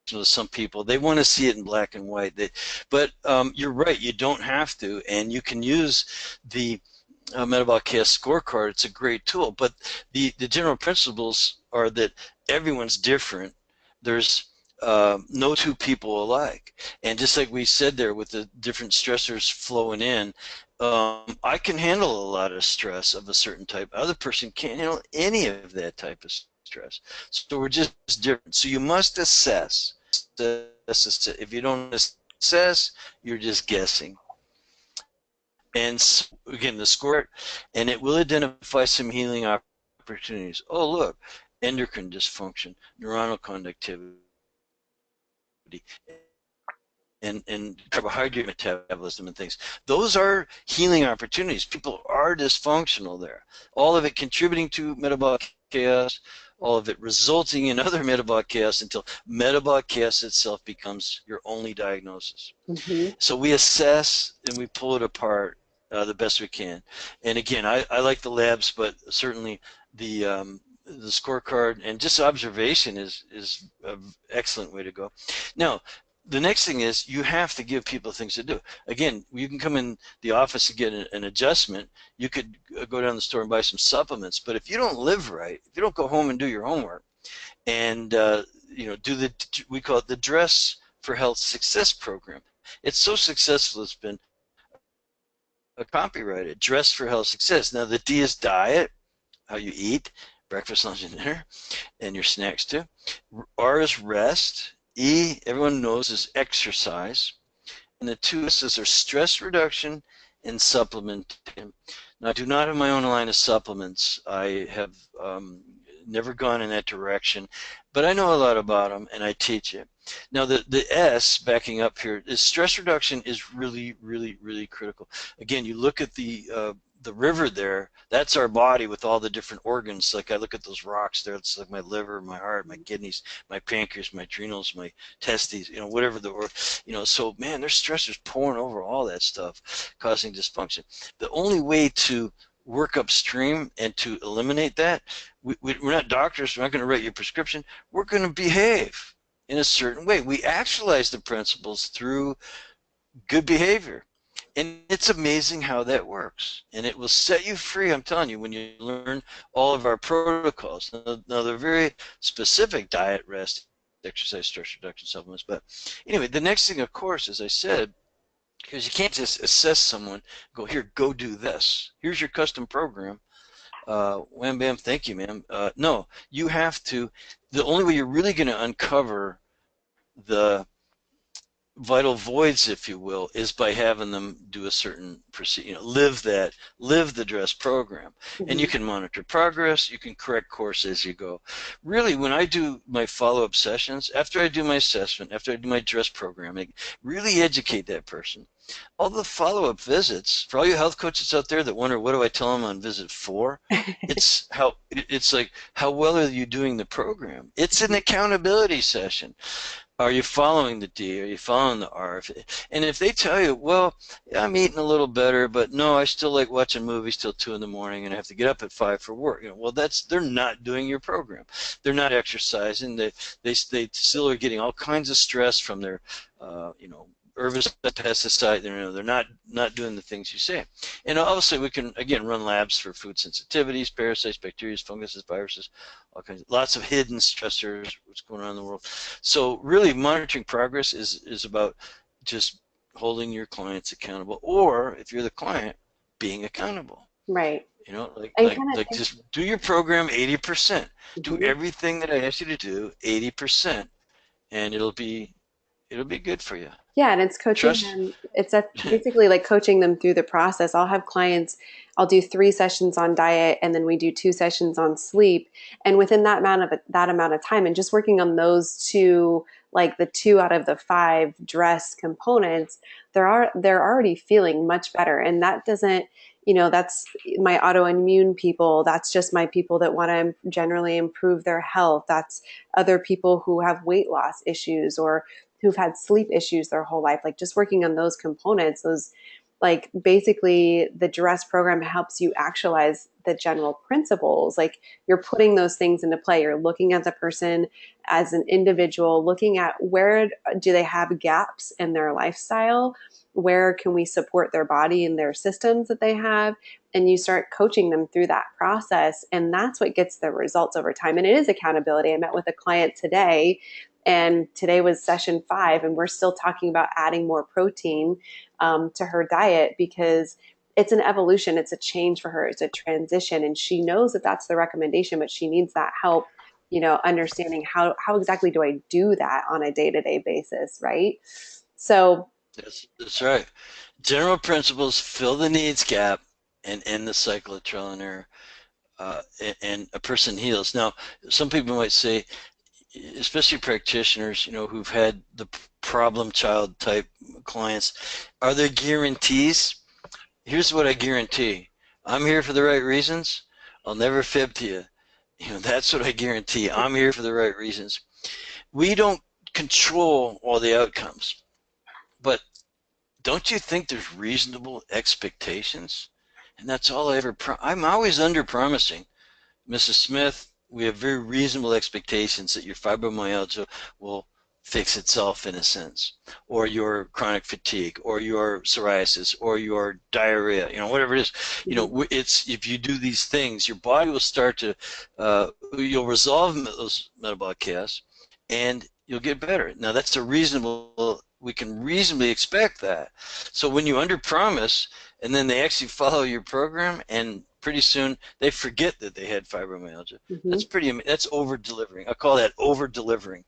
to some people. They want to see it in black and white. But you're right. You don't have to, and you can use the metabolic chaos scorecard. It's a great tool, but the general principles are that everyone's different. There's no two people alike, and just like we said there, with the different stressors flowing in, I can handle a lot of stress of a certain type. Other person can't handle any of that type of stress. So we're just different. So you must assess. If you don't assess, you're just guessing. And again, the score, and it will identify some healing opportunities. Oh, look, endocrine dysfunction, neuronal conductivity, and carbohydrate metabolism and things. Those are healing opportunities. People are dysfunctional there. All of it contributing to metabolic chaos, all of it resulting in other metabolic chaos until metabolic chaos itself becomes your only diagnosis. Mm-hmm. So we assess and we pull it apart the best we can. And again, I like the labs, but certainly the scorecard and just observation is an excellent way to go. Now, the next thing is you have to give people things to do. Again, you can come in the office and get an adjustment. You could go down the store and buy some supplements. But if you don't live right, if you don't go home and do your homework, and do we call it the Dress for Health Success Program. It's so successful, it's been copyrighted. Dress for Health Success. Now the D is diet, how you eat, breakfast, lunch, and dinner, and your snacks too. R is rest. E, everyone knows, is exercise. And the two S's are stress reduction and supplementation. Now, I do not have my own line of supplements. I have never gone in that direction, but I know a lot about them and I teach it. Now, the S, backing up here, is stress reduction is really, really, really critical. Again, you look at the river there, that's our body with all the different organs. Like I look at those rocks there, it's like my liver, my heart, my kidneys, my pancreas, my adrenals, my testes, whatever so man, there's stressors pouring over all that stuff, causing dysfunction. The only way to work upstream and to eliminate that, we're not doctors, we're not going to write your prescription, we're going to behave in a certain way. We actualize the principles through good behavior. And it's amazing how that works. And it will set you free, I'm telling you, when you learn all of our protocols. Now they're very specific: diet, rest, exercise, stress reduction, supplements. But anyway, the next thing, of course, as I said, because you can't just assess someone, go, here, go do this. Here's your custom program. Wham bam, thank you, ma'am. No, you have to. The only way you're really going to uncover the vital voids, if you will, is by having them do a certain procedure, live the dress program. And you Mhm. can monitor progress, you can correct course as you go. Really, when I do my follow-up sessions, after I do my assessment, after I do my dress programming, really educate that person. All the follow-up visits, for all you health coaches out there that wonder, what do I tell them on visit 4? It's like, how well are you doing the program? It's an accountability session. Are you following the D? Are you following the R? And if they tell you, well, yeah, I'm eating a little better, but no, I still like watching movies till 2 in the morning and I have to get up at 5 for work. Well, they're not doing your program. They're not exercising. They still are getting all kinds of stress from their, herbicide, pesticide. They're not doing the things you say. And obviously, we can again run labs for food sensitivities, parasites, bacteria, funguses, viruses, all kinds, lots of hidden stressors. What's going on in the world? So really, monitoring progress is about just holding your clients accountable, or if you're the client, being accountable. Right. Like And like kind of like think, just do your program 80%. Do mhm. everything that I asked you to do 80%, and it'll be good for you. Yeah, and it's coaching Trust. them. Basically like coaching them through the process. I'll have clients, I'll do 3 sessions on diet and then we do 2 sessions on sleep. And within that amount of time and just working on those two, like the 2 out of the 5 dress components, they're already feeling much better. And that doesn't, that's my autoimmune people. That's just my people that want to generally improve their health. That's other people who have weight loss issues or who've had sleep issues their whole life, like just working on those components, those like basically the dress program helps you actualize the general principles. Like you're putting those things into play. You're looking at the person as an individual, looking at where do they have gaps in their lifestyle? Where can we support their body and their systems that they have? And you start coaching them through that process. And that's what gets the results over time. And it is accountability. I met with a client today and today was session 5, and we're still talking about adding more protein to her diet because it's an evolution, it's a change for her, it's a transition, and she knows that that's the recommendation, but she needs that help, understanding how exactly do I do that on a day to day basis, right? So, That's right. General principles: fill the needs gap and end the cycle of trial and error. And a person heals. Now, some people might say, especially practitioners, who've had the problem child type clients, are there guarantees? Here's what I guarantee. I'm here for the right reasons. I'll never fib to you. That's what I guarantee. I'm here for the right reasons. We don't control all the outcomes, but don't you think there's reasonable expectations? And that's all I ever, I'm always under promising. Mrs. Smith, we have very reasonable expectations that your fibromyalgia will fix itself in a sense, or your chronic fatigue, or your psoriasis, or your diarrhea, whatever it is. mhm, It's if you do these things, your body will start to, you'll resolve those metabolic chaos, and you'll get better. Now that's we can reasonably expect that. So when you underpromise, and then they actually follow your program, and pretty soon they forget that they had fibromyalgia. mhm. That's over delivering. I call that over delivering,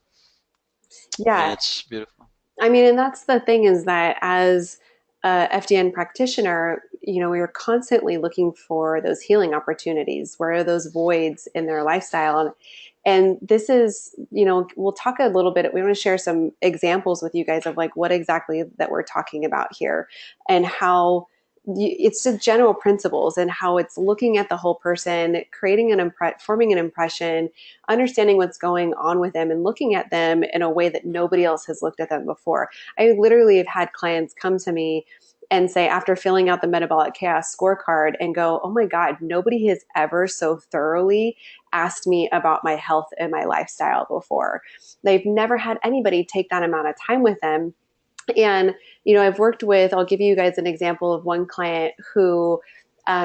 and Yeah, it's beautiful. I mean, and that's the thing is that as a FDN practitioner, we are constantly looking for those healing opportunities. Where are those voids in their lifestyle? And this is, we'll talk a little bit. We want to share some examples with you guys of like what exactly that we're talking about here and how it's just general principles and how it's looking at the whole person, creating forming an impression, understanding what's going on with them and looking at them in a way that nobody else has looked at them before. I literally have had clients come to me and say, after filling out the metabolic chaos scorecard, and go, oh my God, nobody has ever so thoroughly asked me about my health and my lifestyle before. They've never had anybody take that amount of time with them. And, I've worked with, I'll give you guys an example of one client who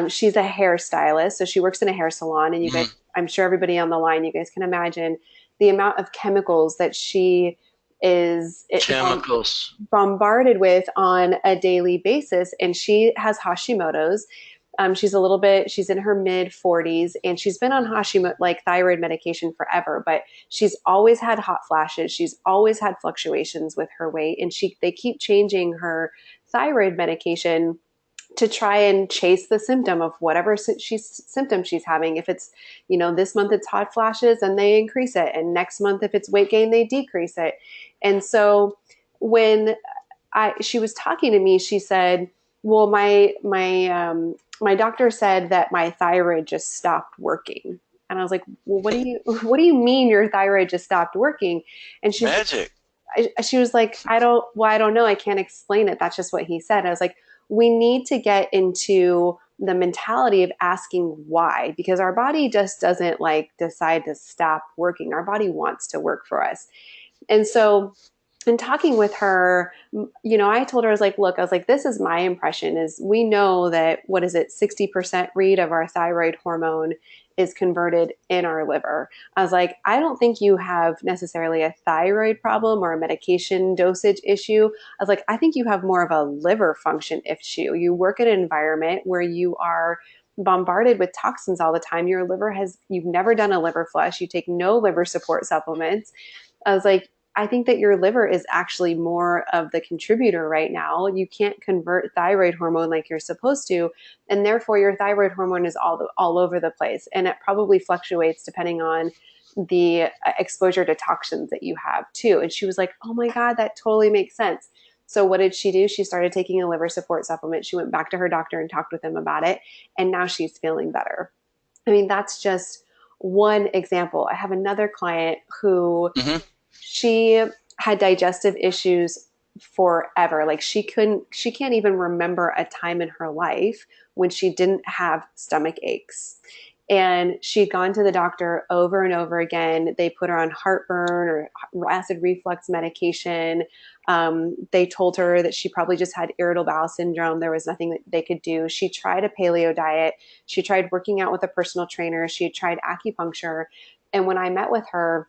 she's a hairstylist. So she works in a hair salon, and you guys, Mm, I'm sure everybody on the line, you guys can imagine the amount of chemicals that she is chemicals. bombarded with on a daily basis. And she has Hashimoto's. She's she's in her mid 40s, and she's been on Hashimoto, like thyroid medication forever, but she's always had hot flashes. She's always had fluctuations with her weight, and they keep changing her thyroid medication to try and chase the symptom of whatever symptom she's having. If it's, this month it's hot flashes and they increase it. And next month, if it's weight gain, they decrease it. And so when she was talking to me, she said, well, my doctor said that my thyroid just stopped working. And I was like, well, what do you mean your thyroid just stopped working? And Magic. she was like, I don't know. I can't explain it. That's just what he said. I was like, we need to get into the mentality of asking why, because our body just doesn't like decide to stop working. Our body wants to work for us. And so in talking with her, I told her, I was like, look, this is my impression is we know that, 60% read of our thyroid hormone is converted in our liver. I was like, I don't think you have necessarily a thyroid problem or a medication dosage issue. I was like, I think you have more of a liver function issue. You work in an environment where you are bombarded with toxins all the time. You've never done a liver flush. You take no liver support supplements. I was like, I think that your liver is actually more of the contributor right now. You can't convert thyroid hormone like you're supposed to, and therefore your thyroid hormone is all over the place, and it probably fluctuates depending on the exposure to toxins that you have too. And she was like, oh my God, that totally makes sense. So what did she do? She started taking a liver support supplement. She went back to her doctor and talked with him about it, and now she's feeling better. I mean, that's just one example. I have another client who she had digestive issues forever. Like she can't even remember a time in her life when she didn't have stomach aches. And she'd gone to the doctor over and over again. They put her on heartburn or acid reflux medication. They told her that she probably just had irritable bowel syndrome. There was nothing that they could do. She tried a paleo diet. She tried working out with a personal trainer. She had tried acupuncture. And when I met with her,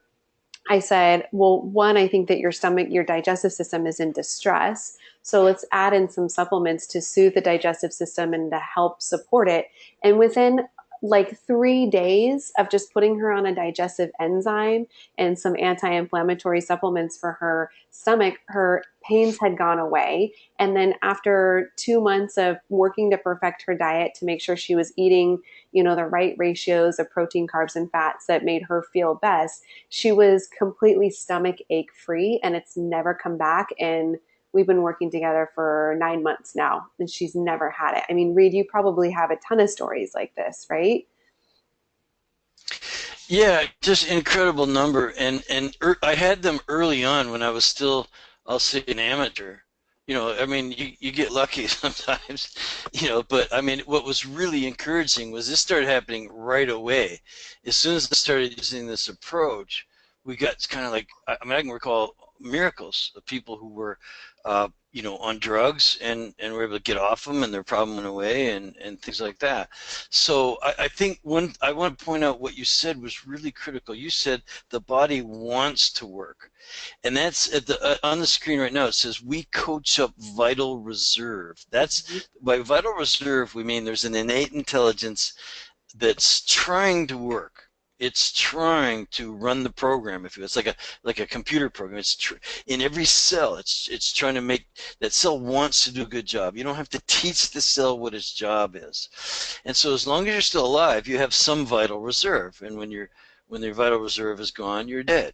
I said, well, one, I think that your digestive system is in distress. So let's add in some supplements to soothe the digestive system and to help support it. And within like 3 days of just putting her on a digestive enzyme and some anti-inflammatory supplements for her stomach, her pains had gone away. And then after 2 months of working to perfect her diet to make sure she was eating, the right ratios of protein, carbs, and fats that made her feel best, she was completely stomach ache free, and it's never come back. And we've been working together for 9 months now, and she's never had it. I mean, Reed, you probably have a ton of stories like this, right? Yeah, just incredible number, and I had them early on when I was still, I'll say, an amateur. I mean, you get lucky sometimes, but I mean, what was really encouraging was this started happening right away. As soon as I started using this approach, we got kind of like, I mean, I can recall miracles of people who were, on drugs and were able to get off them and their problem went away and things like that. So I think I want to point out what you said was really critical. You said the body wants to work. And that's at on the screen right now. It says we coach up vital reserve. That's by vital reserve we mean there's an innate intelligence that's trying to work. It's trying to run the program. If it's like a computer program, it's in every cell. It's trying to make that cell wants to do a good job. You don't have to teach the cell what its job is. And so as long as you're still alive, you have some vital reserve. And when your vital reserve is gone, you're dead.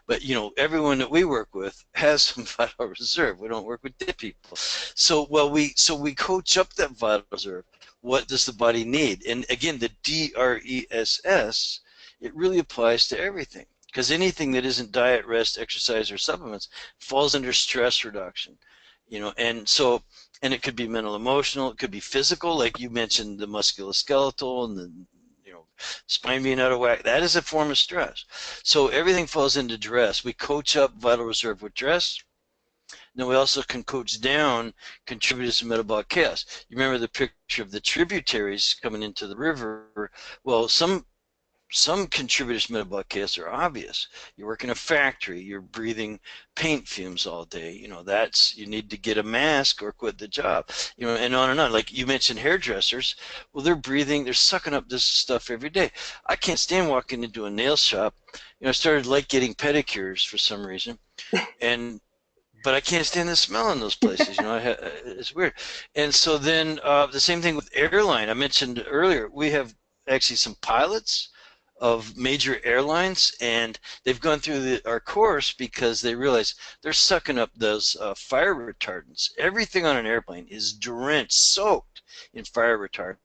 But everyone that we work with has some vital reserve. We don't work with dead people. So we coach up that vital reserve. What does the body need? And again, the DRESS, it really applies to everything, because anything that isn't diet, rest, exercise, or supplements falls under stress reduction. And it could be mental, emotional, it could be physical, like you mentioned, the musculoskeletal and the spine being out of whack. That is a form of stress. So everything falls into dress. We coach up vital reserve with dress. Then we also can coach down contributors to metabolic chaos. You remember the picture of the tributaries coming into the river? Well, some some contributors to metabolic chaos are obvious. You work in a factory, you're breathing paint fumes all day. You need to get a mask or quit the job. And on and on. Like you mentioned, hairdressers. Well, they're sucking up this stuff every day. I can't stand walking into a nail shop. I started like getting pedicures for some reason, and but I can't stand the smell in those places. It's weird. And so then the same thing with airline. I mentioned earlier, we have actually some pilots of major airlines, and they've gone through our course because they realize they're sucking up those fire retardants. Everything on an airplane is drenched, soaked in fire retardant.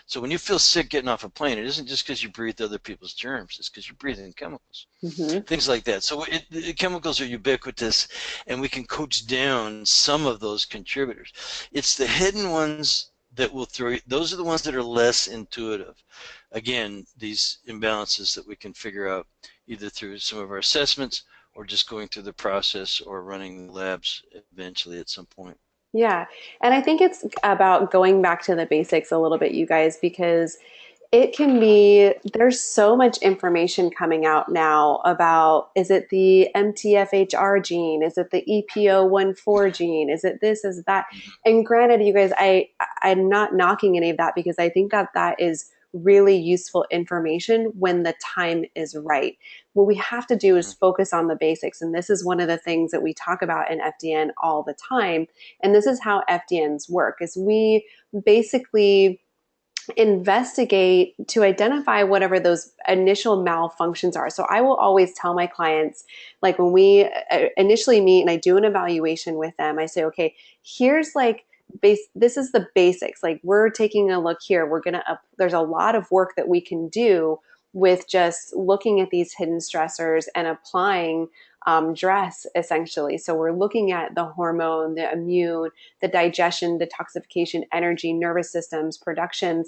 So when you feel sick getting off a plane, it isn't just because you breathe other people's germs. It's because you're breathing chemicals, things like that. So the chemicals are ubiquitous, and we can coach down some of those contributors. It's the hidden ones that will throw you. Those are the ones that are less intuitive. Again, these imbalances that we can figure out either through some of our assessments or just going through the process or running the labs eventually at some point. Yeah. And I think it's about going back to the basics a little bit, you guys, because it can be, there's so much information coming out now about, is it the MTFHR gene? Is it the EPO14 gene? Is it this, is that? And granted, you guys, I'm not knocking any of that because I think that that is really useful information when the time is right. What we have to do is focus on the basics. And this is one of the things that we talk about in FDN all the time. And this is how FDNs work, is we basically investigate to identify whatever those initial malfunctions are. So I will always tell my clients, like when we initially meet and I do an evaluation with them, I say, okay, here's like this is the basics. Like we're taking a look here. There's a lot of work that we can do with just looking at these hidden stressors and applying dress essentially. So we're looking at the hormone, the immune, the digestion, detoxification, energy, nervous systems, productions,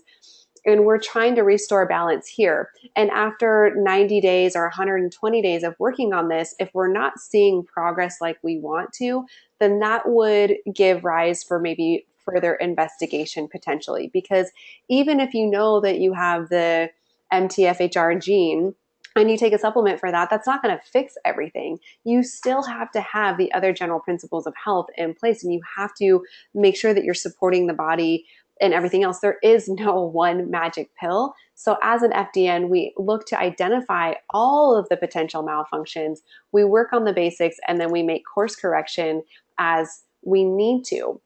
and we're trying to restore balance here. And after 90 days or 120 days of working on this, if we're not seeing progress like we want to, then that would give rise for maybe further investigation potentially. Because even if you know that you have the MTFHR gene, and you take a supplement for that, that's not going to fix everything. You still have to have the other general principles of health in place, and you have to make sure that you're supporting the body and everything else. There is no one magic pill. So as an FDN, we look to identify all of the potential malfunctions. We work on the basics, and then we make course correction as we need to.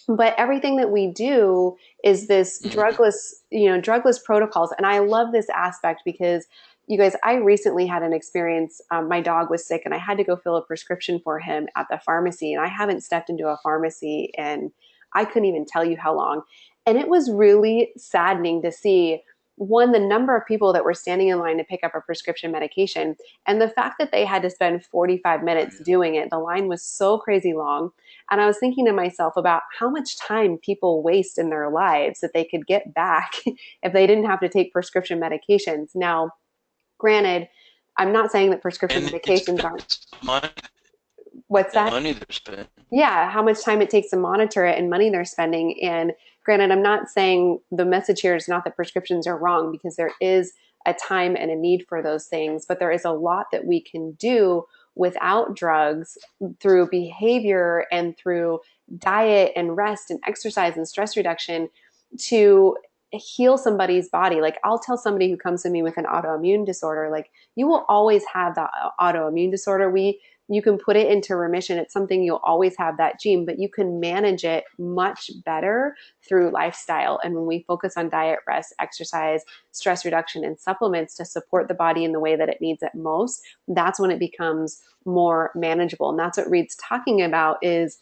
But everything that we do is this drugless protocols. And I love this aspect because you guys, I recently had an experience. My dog was sick and I had to go fill a prescription for him at the pharmacy. And I haven't stepped into a pharmacy and I couldn't even tell you how long. And it was really saddening to see, one, the number of people that were standing in line to pick up a prescription medication, and the fact that they had to spend 45 minutes doing it. The line was so crazy long. And I was thinking to myself about how much time people waste in their lives that they could get back if they didn't have to take prescription medications. Now, granted, I'm not saying that prescription medications aren't. Money, What's that? money they're spending. Yeah, how much time it takes to monitor it and money they're spending. And granted, I'm not saying the message here is not that prescriptions are wrong, because there is a time and a need for those things, but there is a lot that we can do without drugs through behavior and through diet and rest and exercise and stress reduction to heal somebody's body. Like I'll tell somebody who comes to me with an autoimmune disorder, like you will always have that autoimmune disorder. You can put it into remission. It's something you'll always have that gene, but you can manage it much better through lifestyle. And when we focus on diet, rest, exercise, stress reduction, and supplements to support the body in the way that it needs it most, that's when it becomes more manageable. And that's what Reed's talking about, is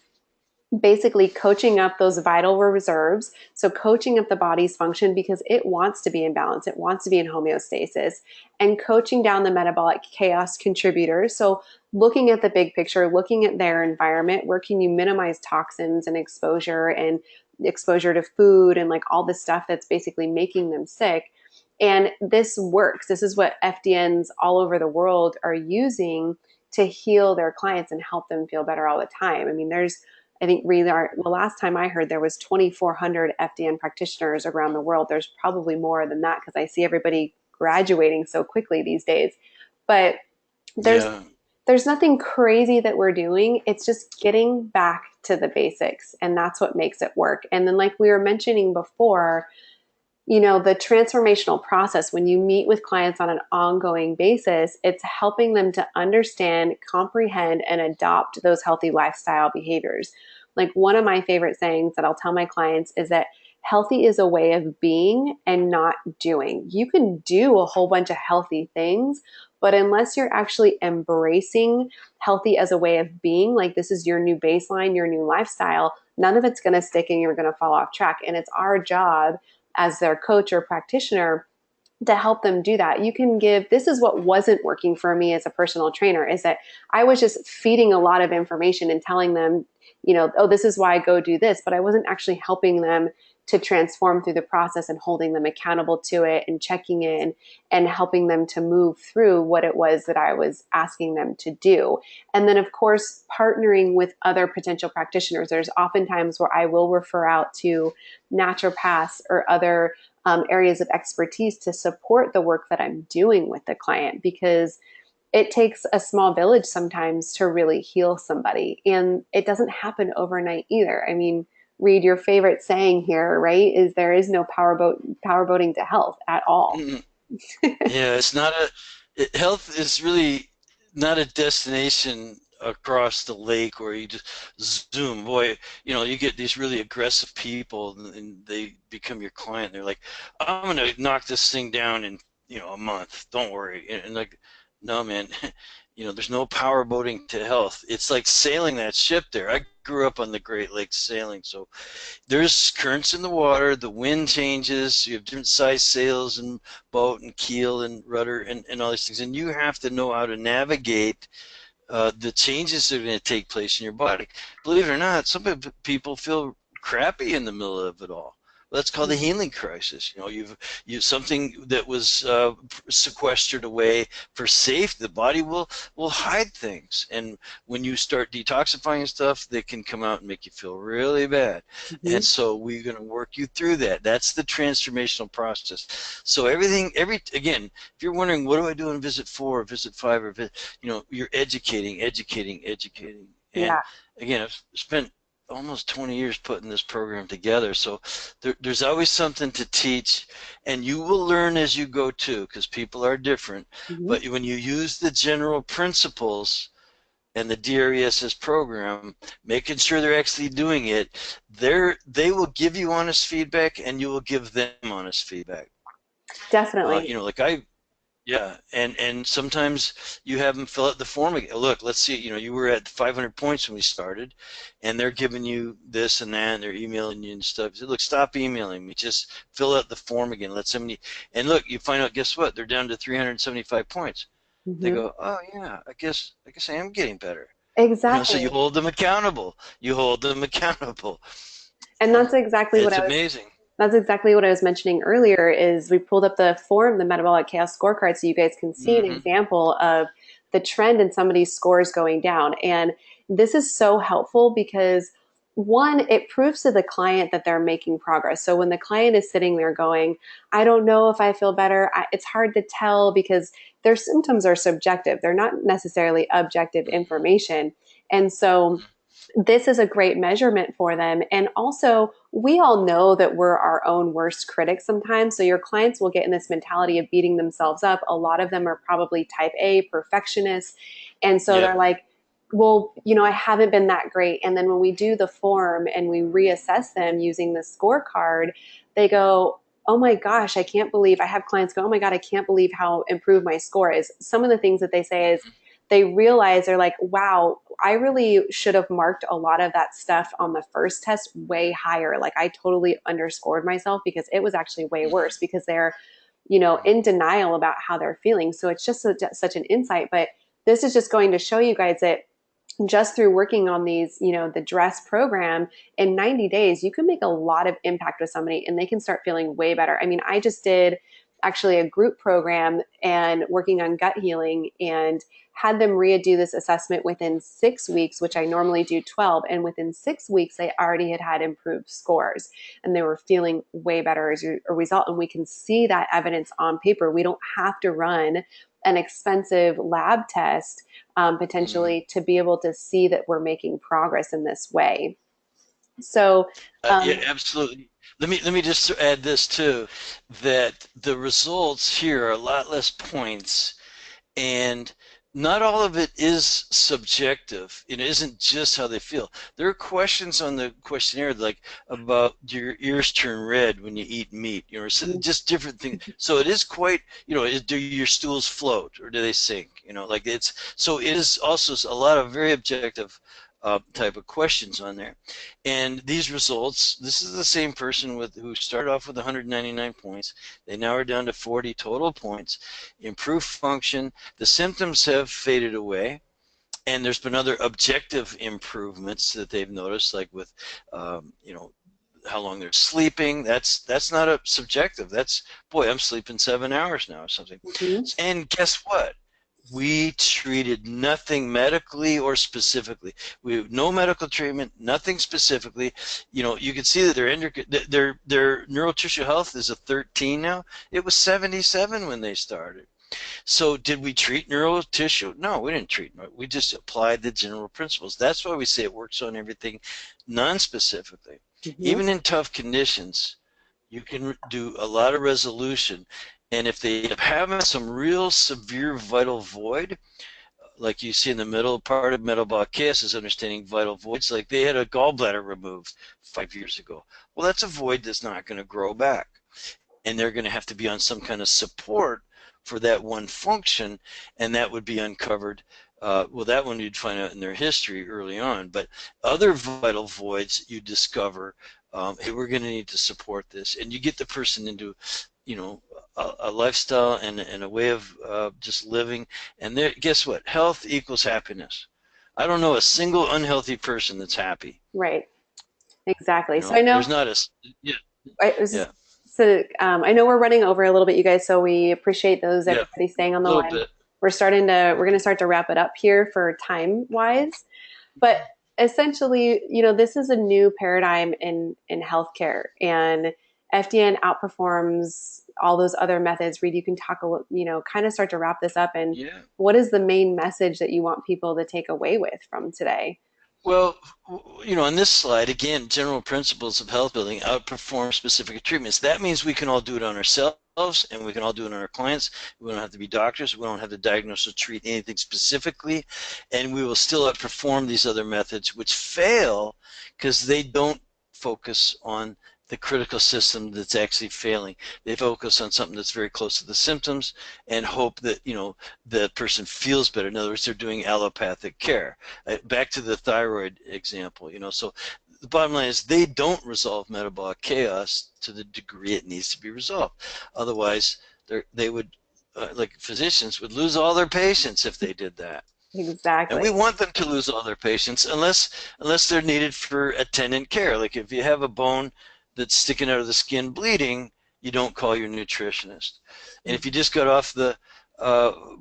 basically coaching up those vital reserves. So coaching up the body's function because it wants to be in balance. It wants to be in homeostasis, and coaching down the metabolic chaos contributors. So looking at the big picture, looking at their environment, where can you minimize toxins and exposure to food and like all the stuff that's basically making them sick. And this works. This is what FDNs all over the world are using to heal their clients and help them feel better all the time. I mean, I think the last time I heard there was 2,400 FDN practitioners around the world. There's probably more than that because I see everybody graduating so quickly these days. But there's Yeah. there's nothing crazy that we're doing. It's just getting back to the basics, and that's what makes it work. And then, like we were mentioning before, the transformational process, when you meet with clients on an ongoing basis, it's helping them to understand, comprehend, and adopt those healthy lifestyle behaviors. Like, one of my favorite sayings that I'll tell my clients is that healthy is a way of being and not doing. You can do a whole bunch of healthy things, but unless you're actually embracing healthy as a way of being, like this is your new baseline, your new lifestyle, none of it's going to stick and you're going to fall off track. And it's our job as their coach or practitioner to help them do that. You can give, this is what wasn't working for me as a personal trainer, is that I was just feeding a lot of information and telling them, oh, this is why I go do this, but I wasn't actually helping them to transform through the process and holding them accountable to it and checking in and helping them to move through what it was that I was asking them to do. And then, of course, partnering with other potential practitioners. There's oftentimes where I will refer out to naturopaths or other areas of expertise to support the work that I'm doing with the client, because it takes a small village sometimes to really heal somebody. And it doesn't happen overnight either. I mean, Reed, your favorite saying here, right, is there is no powerboating to health at all. Mm. Yeah, it's not health is really not a destination across the lake where you just zoom. Boy, you get these really aggressive people and they become your client. They're like, I'm gonna knock this thing down in, a month. Don't worry. And like, no, man, there's no power boating to health. It's like sailing that ship there. I grew up on the Great Lakes sailing, so there's currents in the water, the wind changes, you have different size sails and boat and keel and rudder and all these things, and you have to know how to navigate the changes that are going to take place in your body. Believe it or not, some people feel crappy in the middle of it all. Well, that's called the healing crisis. You've something that was sequestered away for safety. The body will hide things, and when you start detoxifying stuff, they can come out and make you feel really bad. Mm-hmm. And so we're going to work you through that. That's the transformational process. So again, if you're wondering what do I do in visit 4, or visit 5, or you're educating. And Yeah. again, I've spent almost 20 years putting this program together, so there's always something to teach, and you will learn as you go too, because people are different. Mm-hmm. But when you use the general principles and the DRESS program, making sure they're actually doing it, they will give you honest feedback, and you will give them honest feedback. Definitely. Yeah, and sometimes you have them fill out the form again. Look, let's see, you were at 500 points when we started, and they're giving you this and that, and they're emailing you and stuff. I said, look, stop emailing me. Just fill out the form again. Let somebody, and look, you find out, guess what? They're down to 375 points. They Mm-hmm. go, oh yeah, I guess I am getting better. So you Exactly. hold them accountable. You hold them accountable. And that's exactly what It's I was amazing. That's exactly what I was mentioning earlier is we pulled up the form, the metabolic chaos scorecard, so you guys can see an Hmm. example of the trend in somebody's scores going down. And this is so helpful because one, it proves to the client that they're making progress. So when the client is sitting there going, I don't know if I feel better, it's hard to tell because their symptoms are subjective. They're not necessarily objective information. And so this is a great measurement for them. And also, we all know that we're our own worst critics sometimes. So your clients will get in this mentality of beating themselves up. A lot of them are probably type A perfectionists. And so Yep. they're like, well, I haven't been that great. And then when we do the form and we reassess them using the scorecard, they go, oh my gosh, I can't believe I have clients go, oh my God, I can't believe how improved my score is. Some of the things that they say is, they realize they're like, wow, I really should have marked a lot of that stuff on the first test way higher. Like I totally underscored myself because it was actually way worse because they're, in denial about how they're feeling. So it's just such an insight. But this is just going to show you guys that just through working on these, the dress program in 90 days, you can make a lot of impact with somebody and they can start feeling way better. I mean, I just did actually a group program and working on gut healing, and had them redo this assessment within 6 weeks, which I normally do 12. And within 6 weeks, they already had improved scores and they were feeling way better as a result. And we can see that evidence on paper. We don't have to run an expensive lab test potentially to be able to see that we're making progress in this way. So, Yeah, absolutely. Let me just add this too, that the results here are a lot less points, and not all of it is subjective. It isn't just how they feel. There are questions on the questionnaire like about do your ears turn red when you eat meat, just different things. So it is quite, do your stools float or do they sink? Like so it is also a lot of very objective type of questions on there. And these results, this is the same person who started off with 199 points. They now are down to 40 total points. Improved function. The symptoms have faded away. And there's been other objective improvements that they've noticed, like with, how long they're sleeping. That's not a subjective. That's, boy, I'm sleeping 7 hours now or something. And guess what? We treated nothing medically or specifically. We have no medical treatment, nothing specifically. You can see that their neural tissue health is a 13 now. It was 77 when they started. So did we treat neural tissue? No, we didn't treat it. We just applied the general principles. That's why we say it works on everything non-specifically. Even in tough conditions, you can do a lot of resolution. And if they have some real severe vital void, like you see in the middle part of metabolic chaos is understanding vital voids, like they had a gallbladder removed 5 years ago. Well, that's a void that's not going to grow back. And they're going to have to be on some kind of support for that one function, and that would be uncovered. Well, that one you'd find out in their history early on. But other vital voids you discover, hey, we're going to need to support this. And you get the person into a lifestyle and a way of just living. And guess what? Health equals happiness. I don't know a single unhealthy person that's happy. Right. Exactly. So I know there's not yeah. Yeah. So I know we're running over a little bit, you guys. So we appreciate everybody staying on the line. Bit. We're going to start to wrap it up here for time wise, but essentially, this is a new paradigm in healthcare, and FDN outperforms all those other methods. Reed, you can talk kind of start to wrap this up. And what is the main message that you want people to take away with from today? Well, on this slide, again, general principles of health building outperform specific treatments. That means we can all do it on ourselves and we can all do it on our clients. We don't have to be doctors. We don't have to diagnose or treat anything specifically. And we will still outperform these other methods which fail because they don't focus on the critical system that's actually failing. They focus on something that's very close to the symptoms and hope that, the person feels better. In other words, they're doing allopathic care. Back to the thyroid example, so the bottom line is they don't resolve metabolic chaos to the degree it needs to be resolved. Otherwise, they would, like physicians, would lose all their patients if they did that. Exactly. And we want them to lose all their patients unless they're needed for attendant care. Like if you have a bone that's sticking out of the skin bleeding, you don't call your nutritionist. And if you just got off the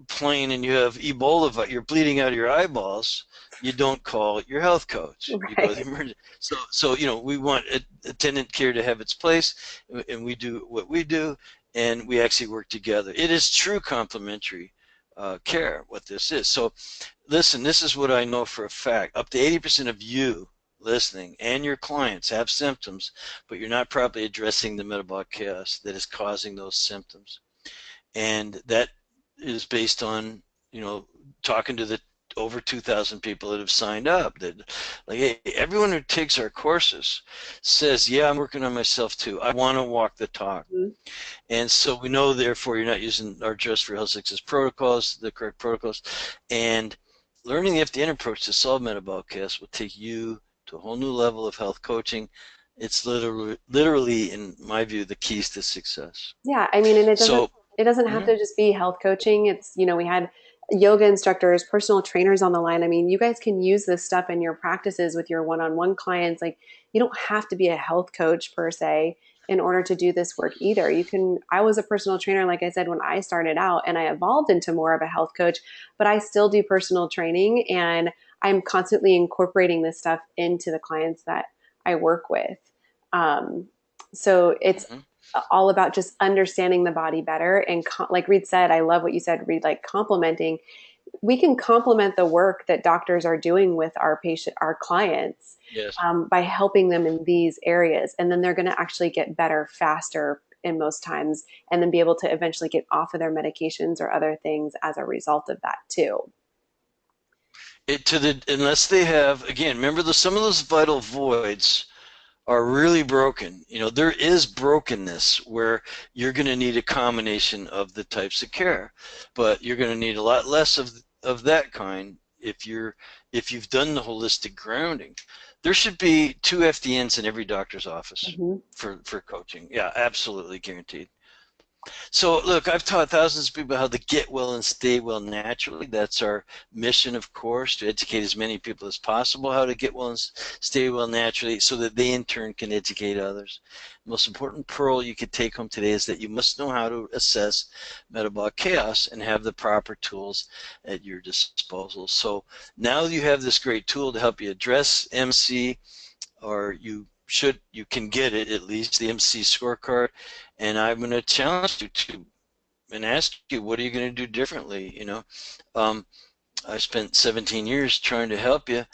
plane and you have Ebola, you're bleeding out of your eyeballs, you don't call your health coach. Right. You go to the emergency. So we want attendant care to have its place, and we do what we do, and we actually work together. It is true complementary care, what this is. So listen, this is what I know for a fact. Up to 80% of you listening and your clients have symptoms, but you're not properly addressing the metabolic chaos that is causing those symptoms. And that is based on, talking to the over 2,000 people that have signed up. That, like, hey, everyone who takes our courses says, yeah, I'm working on myself too. I want to walk the talk. And so we know, therefore, you're not using our Just for Health Success protocols, the correct protocols. And learning the FDN approach to solve metabolic chaos will take you to a whole new level of health coaching. It's literally, in my view, the keys to success. Yeah, I mean, and it doesn't have to just be health coaching. It's, we had yoga instructors, personal trainers on the line. I mean, you guys can use this stuff in your practices with your one-on-one clients. Like, you don't have to be a health coach per se. in order to do this work either. I was a personal trainer, like I said, when I started out, and I evolved into more of a health coach, but I still do personal training, and I'm constantly incorporating this stuff into the clients that I work with. So it's Mhm. all about just understanding the body better. And like Reed said, I love what you said, Reed, like complementing. We can complement the work that doctors are doing with our clients, Yes. by helping them in these areas. And then they're going to actually get better faster in most times, and then be able to eventually get off of their medications or other things as a result of that too. Unless they have, again, remember some of those vital voids are really broken. There is brokenness where you're going to need a combination of the types of care, but you're going to need a lot less of that kind if you've done the holistic grounding. There should be 2 FDNs in every doctor's office Mm-hmm. for coaching. Yeah, absolutely guaranteed. So look, I've taught thousands of people how to get well and stay well naturally. That's our mission, of course, to educate as many people as possible how to get well and stay well naturally so that they in turn can educate others. The most important pearl you could take home today is that you must know how to assess metabolic chaos and have the proper tools at your disposal. So now you have this great tool to help you address MC, or you can get it, at least the MC scorecard, and I'm going to challenge you to and ask you, what are you going to do differently? um, I spent 17 years trying to help you,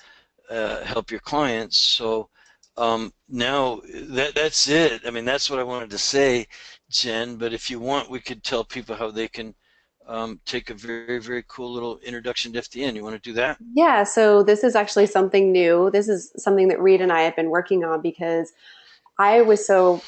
help your clients. So now that's it. I mean, that's what I wanted to say, Jen. But if you want, we could tell people how they can take a very, very cool little introduction to FDN. You want to do that? Yeah, so this is actually something new. This is something that Reed and I have been working on because I was so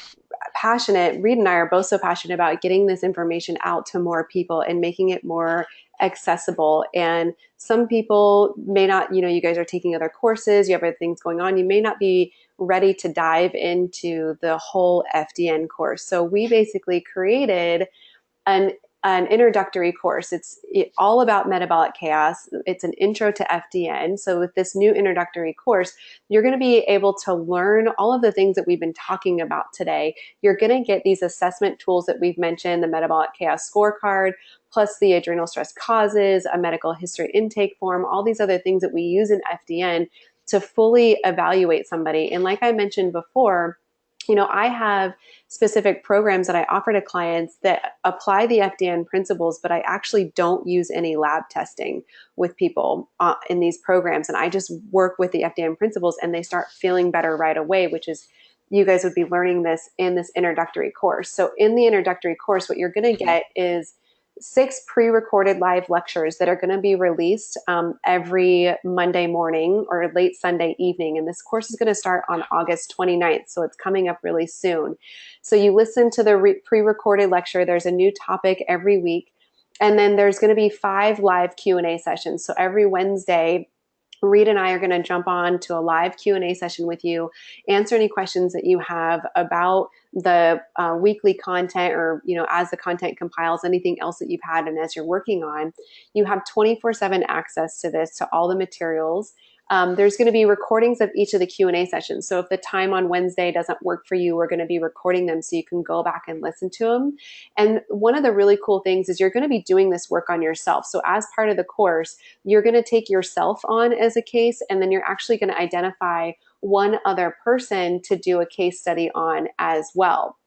passionate. Reed and I are both so passionate about getting this information out to more people and making it more accessible. And some people may not, you guys are taking other courses, you have other things going on, you may not be ready to dive into the whole FDN course. So we basically created an an introductory course. It's all about metabolic chaos. It's an intro to FDN. So with this new introductory course, you're going to be able to learn all of the things that we've been talking about today. You're going to get these assessment tools that we've mentioned, the metabolic chaos scorecard, plus the adrenal stress causes, a medical history intake form, all these other things that we use in FDN to fully evaluate somebody. And like I mentioned before, I have specific programs that I offer to clients that apply the FDN principles, but I actually don't use any lab testing with people in these programs. And I just work with the FDN principles and they start feeling better right away, which is, you guys would be learning this in this introductory course. So in the introductory course, what you're going to get is 6 pre-recorded live lectures that are going to be released every Monday morning or late Sunday evening. And this course is going to start on August 29th. So it's coming up really soon. So you listen to the pre-recorded lecture. There's a new topic every week. And then there's going to be 5 live Q&A sessions. So every Wednesday, Reed and I are going to jump on to a live Q&A session with you, answer any questions that you have about the weekly content, or, as the content compiles, anything else that you've had and as you're working on. You have 24/7 access to this, to all the materials. There's going to be recordings of each of the Q&A sessions. So if the time on Wednesday doesn't work for you, we're going to be recording them so you can go back and listen to them. And one of the really cool things is you're going to be doing this work on yourself. So as part of the course, you're going to take yourself on as a case, and then you're actually going to identify one other person to do a case study on as well.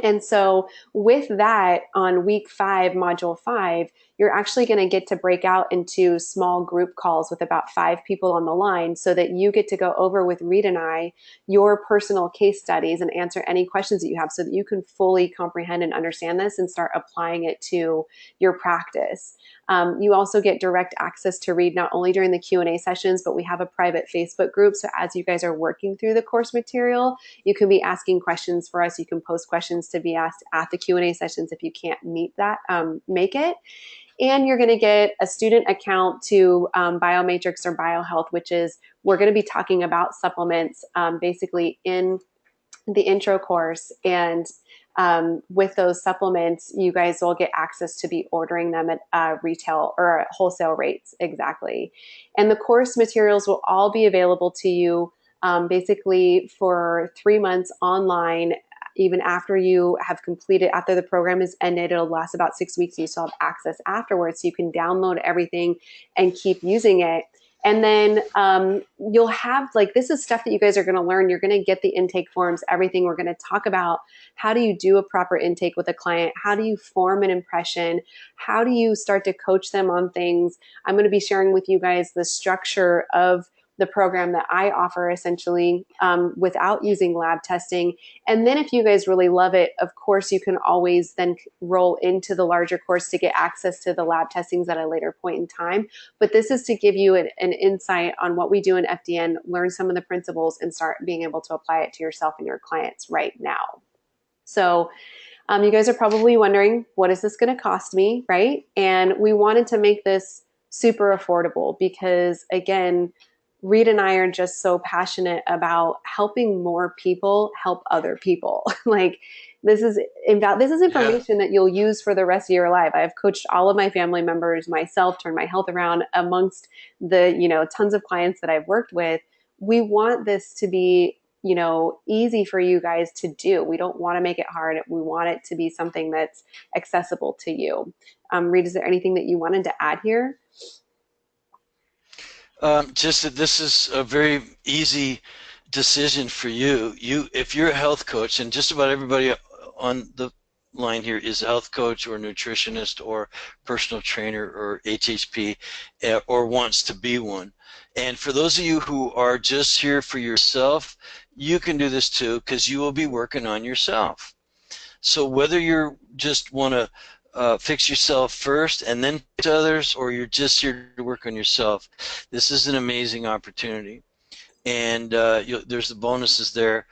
And so with that, on week 5, module 5, you're actually going to get to break out into small group calls with about 5 people on the line, so that you get to go over with Reed and I your personal case studies and answer any questions that you have, so that you can fully comprehend and understand this and start applying it to your practice. You also get direct access to Reed not only during the Q&A sessions, but we have a private Facebook group. So as you guys are working through the course material, you can be asking questions for us. You can post questions to be asked at the Q&A sessions if you can't make it. And you're going to get a student account to Biomatrix or BioHealth, which is, we're going to be talking about supplements basically in the intro course. And with those supplements, you guys will get access to be ordering them at retail or wholesale rates. Exactly. And the course materials will all be available to you basically for 3 months online. even after you have completed, after the program is ended, it'll last about 6 weeks. You still have access afterwards. So you can download everything and keep using it. And then you'll have, like, this is stuff that you guys are going to learn. You're going to get the intake forms, everything. We're going to talk about how do you do a proper intake with a client? How do you form an impression? How do you start to coach them on things? I'm going to be sharing with you guys the structure of the program that I offer, essentially, without using lab testing. And then if you guys really love it, of course, you can always then roll into the larger course to get access to the lab testings at a later point in time. But this is to give you an insight on what we do in FDN, learn some of the principles, and start being able to apply it to yourself and your clients right now. So you guys are probably wondering, what is this going to cost me, right? And we wanted to make this super affordable because, again, Reed and I are just so passionate about helping more people help other people. Like, this is information that you'll use for the rest of your life. I've coached all of my family members, myself, turned my health around amongst the, tons of clients that I've worked with. We want this to be, easy for you guys to do. We don't want to make it hard. We want it to be something that's accessible to you. Reed, is there anything that you wanted to add here? Just that this is a very easy decision for you. If you're a health coach, and just about everybody on the line here is a health coach or nutritionist or personal trainer or HHP or wants to be one. And for those of you who are just here for yourself, you can do this too, because you will be working on yourself. So whether you just want to fix yourself first and then to others, or you're just here to work on yourself, this is an amazing opportunity. And there's the bonuses there.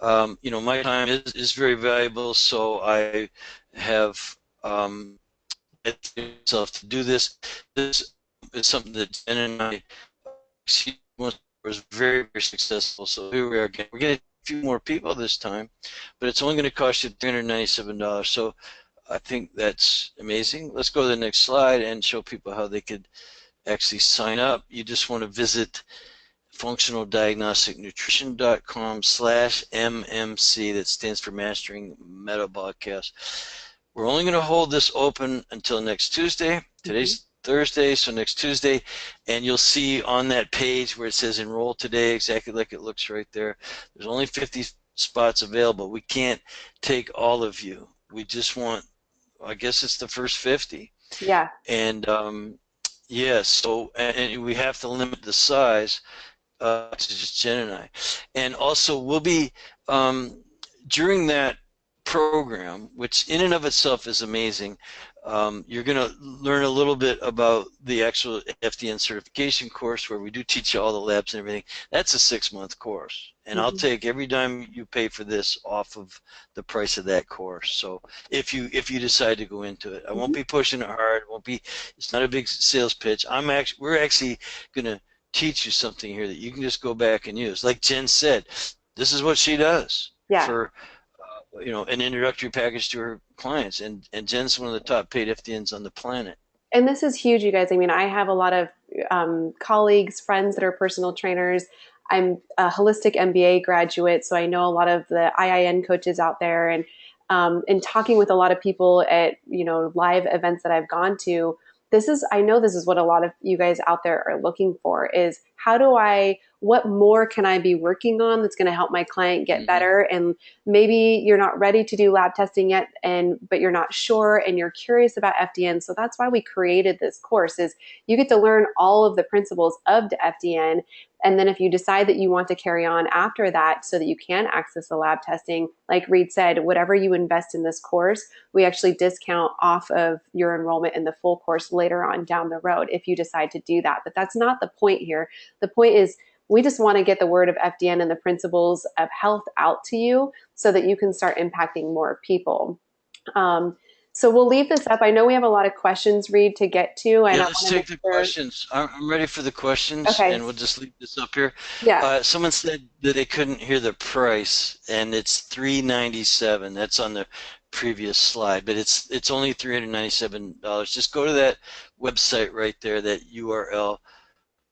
My time is very valuable, so I have myself to do this. This is something that Jen and I was very, very successful. So here we are again. We're getting a few more people this time, but it's only going to cost you $397. So I think that's amazing. Let's go to the next slide and show people how they could actually sign up. You just want to visit functionaldiagnosticnutrition.com/MMC. That stands for Mastering Metabolic Chaos. We're only going to hold this open until next Tuesday. Today's Thursday, so next Tuesday, and you'll see on that page where it says enroll today, exactly like it looks right there. There's only 50 spots available. We can't take all of you. We just want, I guess it's the first 50. Yeah. And so and we have to limit the size to just Jen and I. And also we'll be during that program, which in and of itself is amazing, you're going to learn a little bit about the actual FDN certification course, where we do teach you all the labs and everything. That's a 6-month course, and I'll take every dime you pay for this off of the price of that course. So if you decide to go into it, I won't be pushing it hard. It won't be. It's not a big sales pitch. We're actually going to teach you something here that you can just go back and use. Like Jen said, this is what she does for an introductory package to her clients, and Jen's one of the top paid FDNs on the planet. And this is huge, you guys. I mean, I have a lot of colleagues, friends that are personal trainers. I'm a holistic MBA graduate, so I know a lot of the IIN coaches out there, and in talking with a lot of people at live events that I've gone to, I know this is what a lot of you guys out there are looking for, is what more can I be working on that's going to help my client get better? And maybe you're not ready to do lab testing yet, but you're not sure and you're curious about FDN. So that's why we created this course, is you get to learn all of the principles of the FDN. And then if you decide that you want to carry on after that so that you can access the lab testing, like Reed said, whatever you invest in this course, we actually discount off of your enrollment in the full course later on down the road if you decide to do that. But that's not the point here. The point is, we just want to get the word of FDN and the principles of health out to you so that you can start impacting more people. So we'll leave this up. I know we have a lot of questions, Reed, to get to. Let's take the questions. I'm ready for the questions, and we'll just leave this up here. Yeah. Someone said that they couldn't hear the price, and it's $397. That's on the previous slide, but it's only $397. Just go to that website right there, that URL,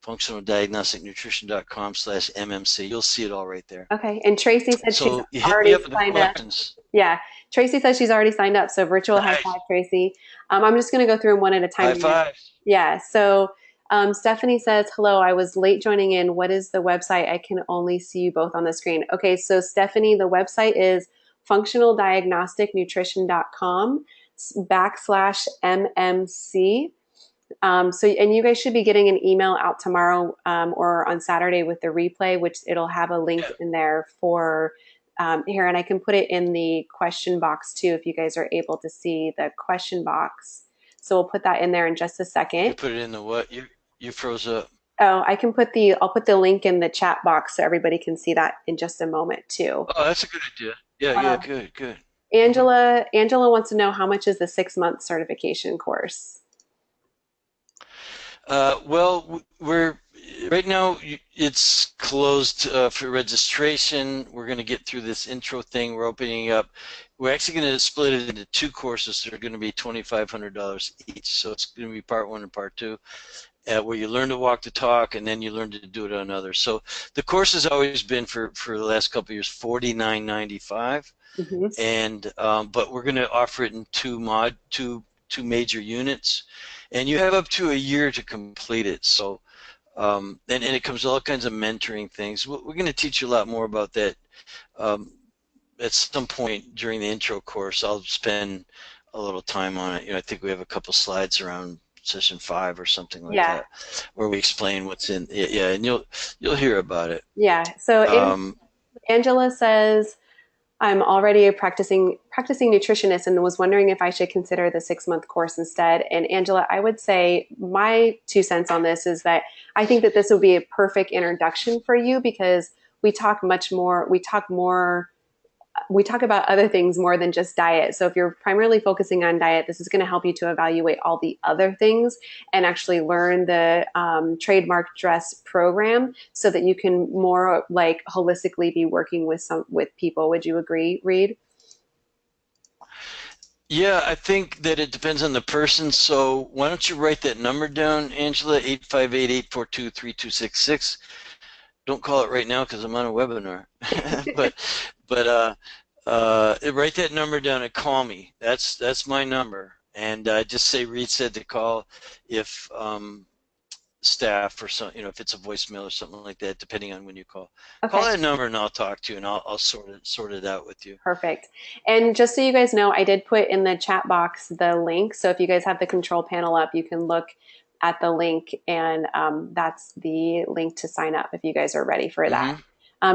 functionaldiagnosticnutrition.com/MMC. You'll see it all right there. Okay. And Tracy said she's So you hit me already up with the signed up. questions. Yeah. Tracy says she's already signed up. So virtual high Nice. five, Tracy. I'm just going to go through them one at a time. High five. Yeah. So Stephanie says, hello, I was late joining in. What is the website? I can only see you both on the screen. Okay. So Stephanie, the website is functionaldiagnosticnutrition.com/MMC. And you guys should be getting an email out tomorrow or on Saturday with the replay, which it'll have a link in there for here. And I can put it in the question box too, if you guys are able to see the question box. So we'll put that in there in just a second. You put it in the what? You froze up. Oh, I'll put the link in the chat box so everybody can see that in just a moment too. Oh, that's a good idea. Yeah, good. Angela wants to know, how much is the 6-month certification course? Well, we're right now it's closed for registration. We're going to get through this intro thing. We're opening up. We're actually going to split it into 2 courses that are going to be $2,500 each. So it's going to be part 1 and part 2, where you learn to walk the talk, and then you learn to do it on others. So the course has always been for the last couple of years $49.95, and but we're going to offer it in 2 major units, and you have up to a year to complete it. So and it comes with all kinds of mentoring things. We're going to teach you a lot more about that at some point during the intro course. I'll spend a little time on it. I think we have a couple slides around session 5 or something like that, where we explain what's in it. Yeah, and you'll hear about it. Yeah. So Angela says, I'm already a practicing nutritionist and was wondering if I should consider the 6-month course instead. And Angela, I would say my 2 cents on this is that I think that this would be a perfect introduction for you, because we talk about other things more than just diet. So if you're primarily focusing on diet, this is going to help you to evaluate all the other things and actually learn the trademark dress program so that you can more holistically be working with people. Would you agree, Reed? Yeah, I think that it depends on the person. So why don't you write that number down, Angela, 858-842-3266. Don't call it right now because I'm on a webinar. but write that number down and call me. That's my number. And just say Reed said to call if staff or some, if it's a voicemail or something like that, depending on when you call. Okay. Call that number and I'll talk to you, and I'll sort it out with you. Perfect. And just so you guys know, I did put in the chat box the link. So if you guys have the control panel up, you can look at the link, and that's the link to sign up if you guys are ready for that.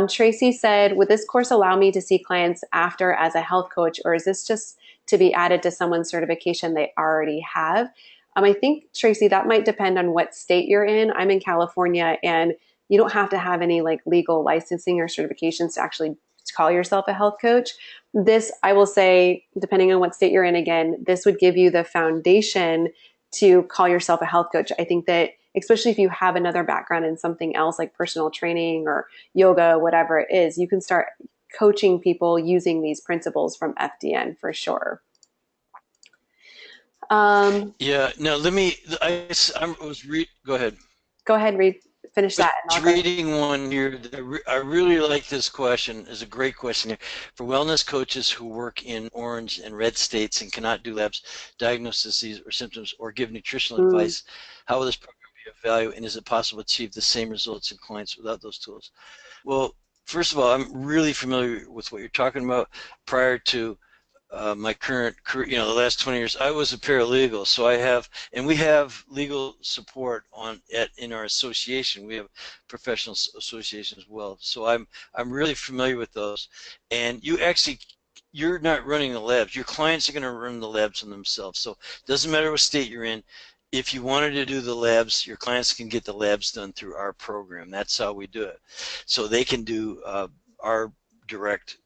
Tracy said, would this course allow me to see clients after as a health coach, or is this just to be added to someone's certification they already have? I think, Tracy, that might depend on what state you're in. I'm in California, and you don't have to have any legal licensing or certifications to actually call yourself a health coach. This, I will say, depending on what state you're in, again, this would give you the foundation to call yourself a health coach. I think that especially if you have another background in something else like personal training or yoga, whatever it is, you can start coaching people using these principles from FDN for sure. Yeah, no, go ahead. Go ahead, Reed. Finish that. I was reading one here. I really like this question. It's a great question here. For wellness coaches who work in orange and red states and cannot do labs, diagnose disease or symptoms, or give nutritional advice, how will this program be of value, and is it possible to achieve the same results in clients without those tools? Well, first of all, I'm really familiar with what you're talking about. Prior to my current career, the last 20 years, I was a paralegal, so we have legal support in our association. We have professional association as well, so I'm really familiar with those. And you're not running the labs. Your clients are going to run the labs on themselves. So it doesn't matter what state you're in. If you wanted to do the labs, your clients can get the labs done through our program. That's how we do it. So they can do our direct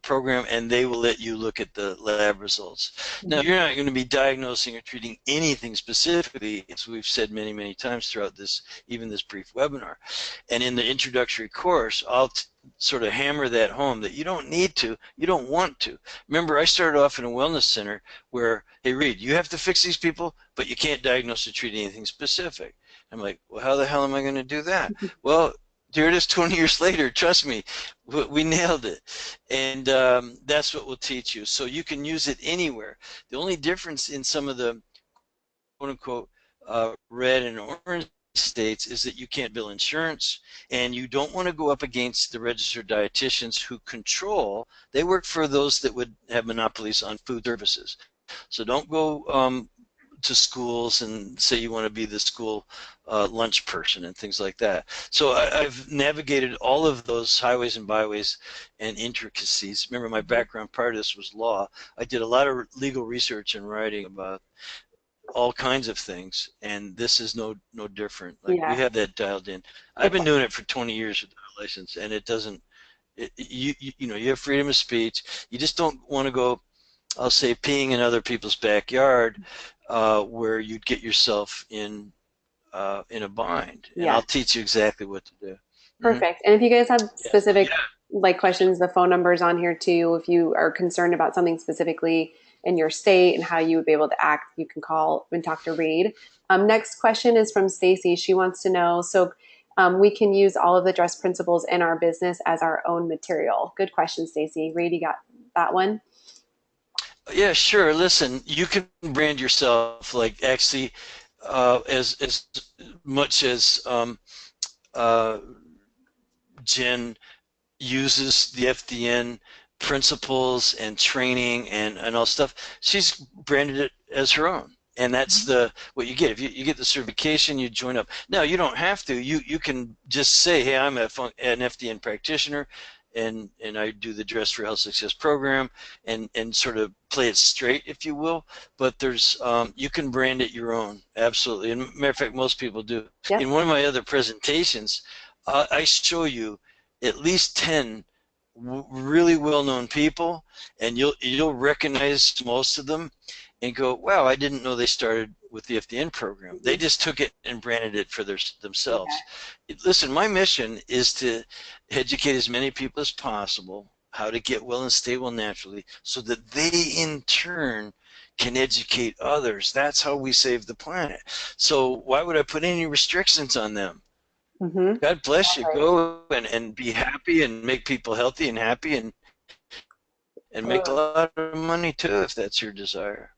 program, and they will let you look at the lab results. Now, you're not going to be diagnosing or treating anything specifically, as we've said many, many times throughout even this brief webinar. And in the introductory course, sort of hammer that home that you don't need to, you don't want to. Remember, I started off in a wellness center where, hey, Reed, you have to fix these people, but you can't diagnose or treat anything specific. I'm like, well, how the hell am I going to do that? Well, here it is 20 years later. Trust me, we nailed it. And that's what we'll teach you. So you can use it anywhere. The only difference in some of the quote-unquote red and orange states is that you can't bill insurance, and you don't want to go up against the registered dietitians who control. They work for those that would have monopolies on food services. So don't go to schools and say you want to be the school lunch person and things like that. So I've navigated all of those highways and byways and intricacies. Remember, my background prior to this was law. I did a lot of legal research and writing about all kinds of things, and this is no different. Like, Yeah. we have that dialed in. I've been doing it for 20 years with our license, and it doesn't. You know, you have freedom of speech. You just don't want to go, I'll say, peeing in other people's backyard, where you'd get yourself in a bind. And Yeah. I'll teach you exactly what to do. Perfect. And if you guys have specific Yeah. like questions, the phone number is on here too. If you are concerned about something specifically in your state and how you would be able to act, you can call and talk to Reed. Next question is from Stacy. She wants to know, so we can use all of the dress principles in our business as our own material. Good question, Stacy. Reed, you got that one? Yeah, sure. Listen, you can brand yourself, like, actually, as much as Jen uses the FDN principles and training and all stuff. She's branded it as her own, and that's what you get. If you get the certification, you join up. Now, you don't have to. You can just say, hey, I'm an FDN practitioner, and I do the Dress for Health Success program, and sort of play it straight, if you will. But there's you can brand it your own, absolutely. And matter of fact, most people do. Yep. In one of my other presentations, I show you at least 10 really well-known people, and you'll recognize most of them and go, wow, I didn't know they started with the FDN program. They just took it and branded it for themselves. Okay. Listen, my mission is to educate as many people as possible how to get well and stay well naturally, so that they in turn can educate others. That's how we save the planet. So why would I put any restrictions on them? Mm-hmm. God bless you. Go and be happy and make people healthy and happy, and make a lot of money too, if that's your desire.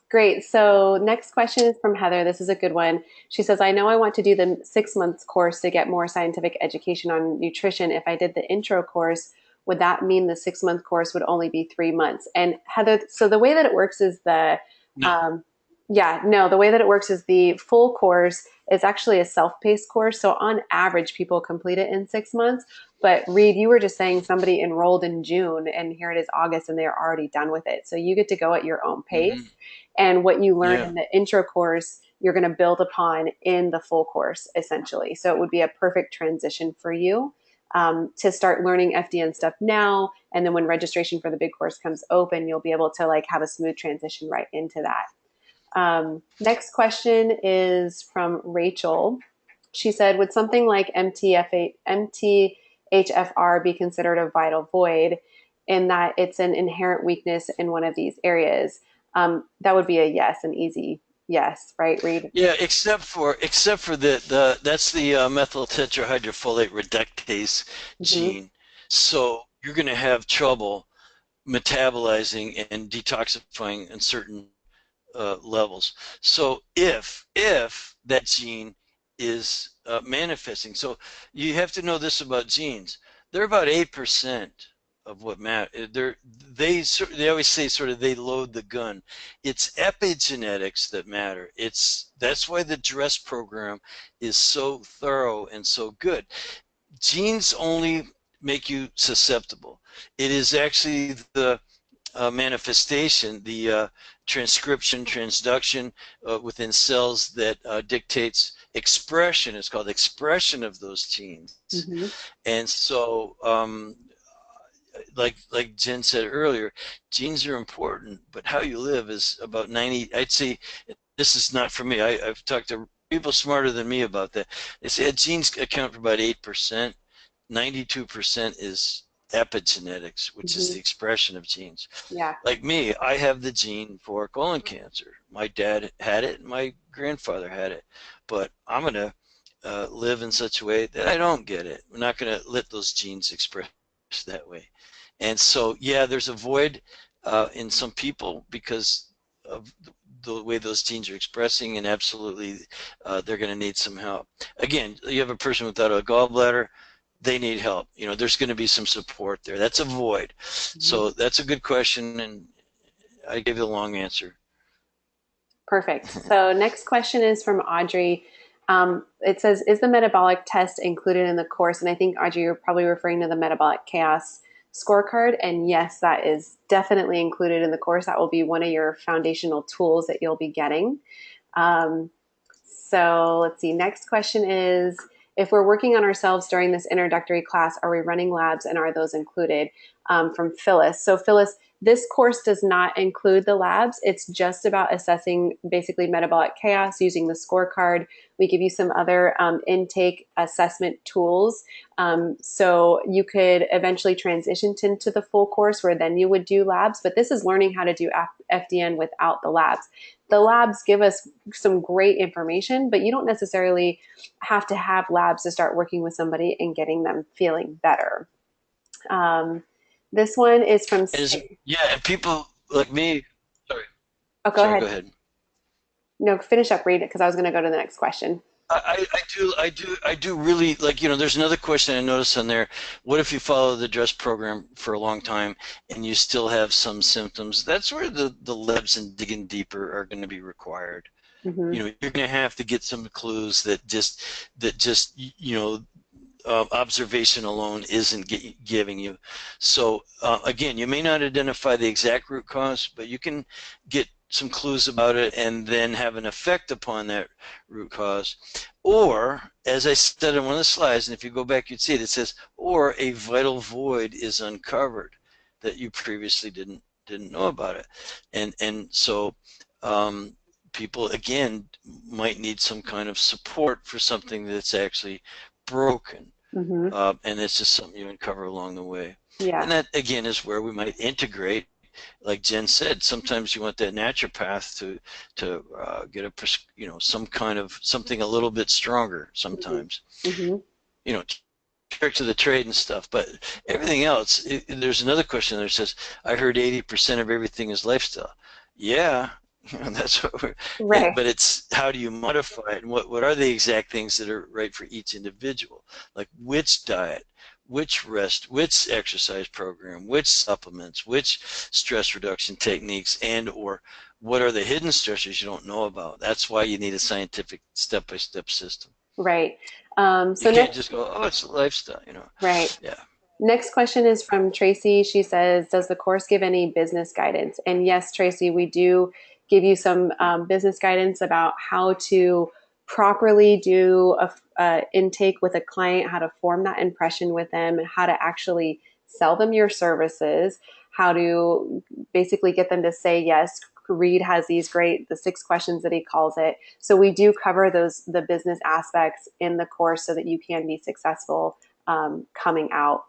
Great. So next question is from Heather. This is a good one. She says, I know I want to do the 6 months course to get more scientific education on nutrition. If I did the intro course, would that mean the 6 month course would only be 3 months? And Heather, so the way that it works is the way that it works is the full course is actually a self-paced course. So on average, people complete it in 6 months. But Reed, you were just saying somebody enrolled in June, and here it is August, and they're already done with it. So you get to go at your own pace. Mm-hmm. And what you learn in the intro course, you're going to build upon in the full course, essentially. So it would be a perfect transition for you to start learning FDN stuff now. And then when registration for the big course comes open, you'll be able to like have a smooth transition right into that. Next question is from Rachel. She said, would something like MTHFR be considered a vital void in that it's an inherent weakness in one of these areas? That would be a yes, an easy yes, right, Reed? Yeah, except for the that's the methyl tetrahydrofolate reductase gene. So you're going to have trouble metabolizing and detoxifying in certain levels. So if that gene is manifesting, so you have to know this about genes. They're about 8% of what matter. They always say sort of they load the gun. It's epigenetics that matter. That's why the DRESS program is so thorough and so good. Genes only make you susceptible. It is actually the manifestation, the transcription, transduction within cells that dictates expression. It's called expression of those genes. Mm-hmm. And so like Jen said earlier, genes are important, but how you live is about 90. I'd say, this is not for me. I've talked to people smarter than me about that. They say genes account for about 8%. 92% is epigenetics, which is Hmm. the expression of genes. Yeah. Like me, I have the gene for colon cancer. My dad had it, and my grandfather had it. But I'm going to live in such a way that I don't get it. We're not going to let those genes express that way. And so, yeah, there's a void in some people because of the way those genes are expressing, and absolutely they're going to need some help. Again, you have a person without a gallbladder, they need help. You know, there's going to be some support there. That's a void. Hmm. So that's a good question, and I gave you a long answer. Perfect. So next question is from Audrey. It says, is the metabolic test included in the course? And I think, Audrey, you're probably referring to the metabolic chaos scorecard. And yes, that is definitely included in the course. That will be one of your foundational tools that you'll be getting. Um, so let's see. Next question is, if we're working on ourselves during this introductory class, are we running labs and are those included? From Phyllis. So Phyllis, this course does not include the labs. It's just about assessing basically metabolic chaos using the scorecard. We give you some other intake assessment tools. So you could eventually transition into the full course where then you would do labs. But this is learning how to do FDN without the labs. The labs give us some great information, but you don't necessarily have to have labs to start working with somebody and getting them feeling better. This one is from. Yeah, and people like me. Sorry, Oh, go sorry. ahead. Go ahead. No, finish up, read it, because I was going to go to the next question. I do really like, there's another question I noticed on there. What if you follow the DRESS program for a long time and you still have some symptoms? That's where the labs and digging deeper are going to be required. Mm-hmm. You're going to have to get some clues that just observation alone isn't giving you. So again, you may not identify the exact root cause, but you can get some clues about it and then have an effect upon that root cause. Or, as I said on one of the slides, and if you go back, you'd see it, it says, or a vital void is uncovered that you previously didn't know about it. And so people, again, might need some kind of support for something that's actually broken. Mm-hmm. And it's just something you uncover along the way. Yeah. And that, again, is where we might integrate. Like Jen said, sometimes you want that naturopath to get some kind of something a little bit stronger sometimes. Mm-hmm. You know, tricks of the trade and stuff. But everything else, there's another question there that says, I heard 80% of everything is lifestyle. Yeah, that's what Right. but it's how do you modify it, and what are the exact things that are right for each individual, like which diet, which rest, which exercise program, which supplements, which stress reduction techniques, and or what are the hidden stressors you don't know about. That's why you need a scientific step-by-step system. Right. You So can't next, just go, oh, it's a lifestyle. right. Yeah. Next question is from Tracy. She says, does the course give any business guidance? And yes, Tracy, we do give you some business guidance about how to properly do a intake with a client, how to form that impression with them, and how to actually sell them your services, how to basically get them to say yes. Reed has the 6 questions that he calls it. So we do cover the business aspects in the course so that you can be successful coming out.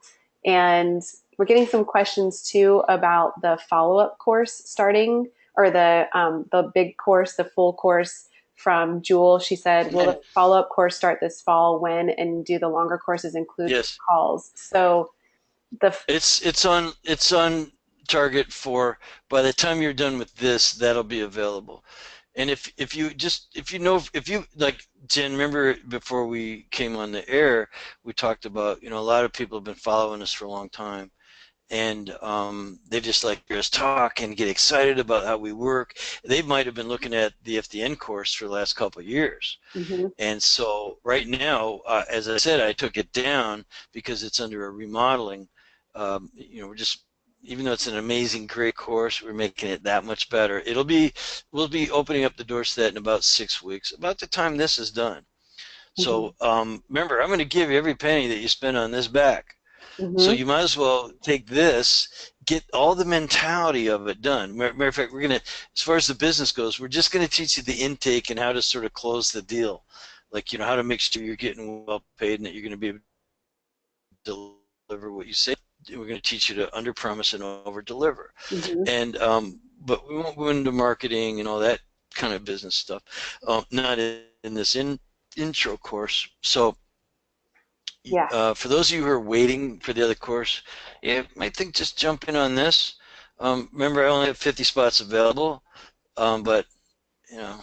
And we're getting some questions too about the follow-up course starting, or the big course, the full course from Jewel. She said, will the follow-up course start this fall? When? And do the longer courses include Yes. calls? So it's on target for, by the time you're done with this, that'll be available. And if you like Jen, remember before we came on the air, we talked about, a lot of people have been following us for a long time, and they just like hear us talk and get excited about how we work. They might have been looking at the FDN course for the last couple of years. mm-hmm. And so right now, as I said, I took it down because it's under a remodeling. We're just, even though it's an amazing, great course, we're making it that much better. We'll be opening up the doors to that in about 6 weeks, about the time this is done. So remember, I'm going to give you every penny that you spend on this back. So Mm-hmm. you might as well take this, get all the mentality of it done. Matter of fact, we're going to, as far as the business goes, we're just going to teach you the intake and how to sort of close the deal. Like, how to make sure you're getting well paid and that you're going to be deliver what you say. We're going to teach you to under promise and over deliver. Mm-hmm. And but we won't go into marketing and all that kind of business stuff, not in this intro course. So Yeah. for those of you who are waiting for the other course, you might think just jump in on this. Remember, I only have 50 spots available, but you know,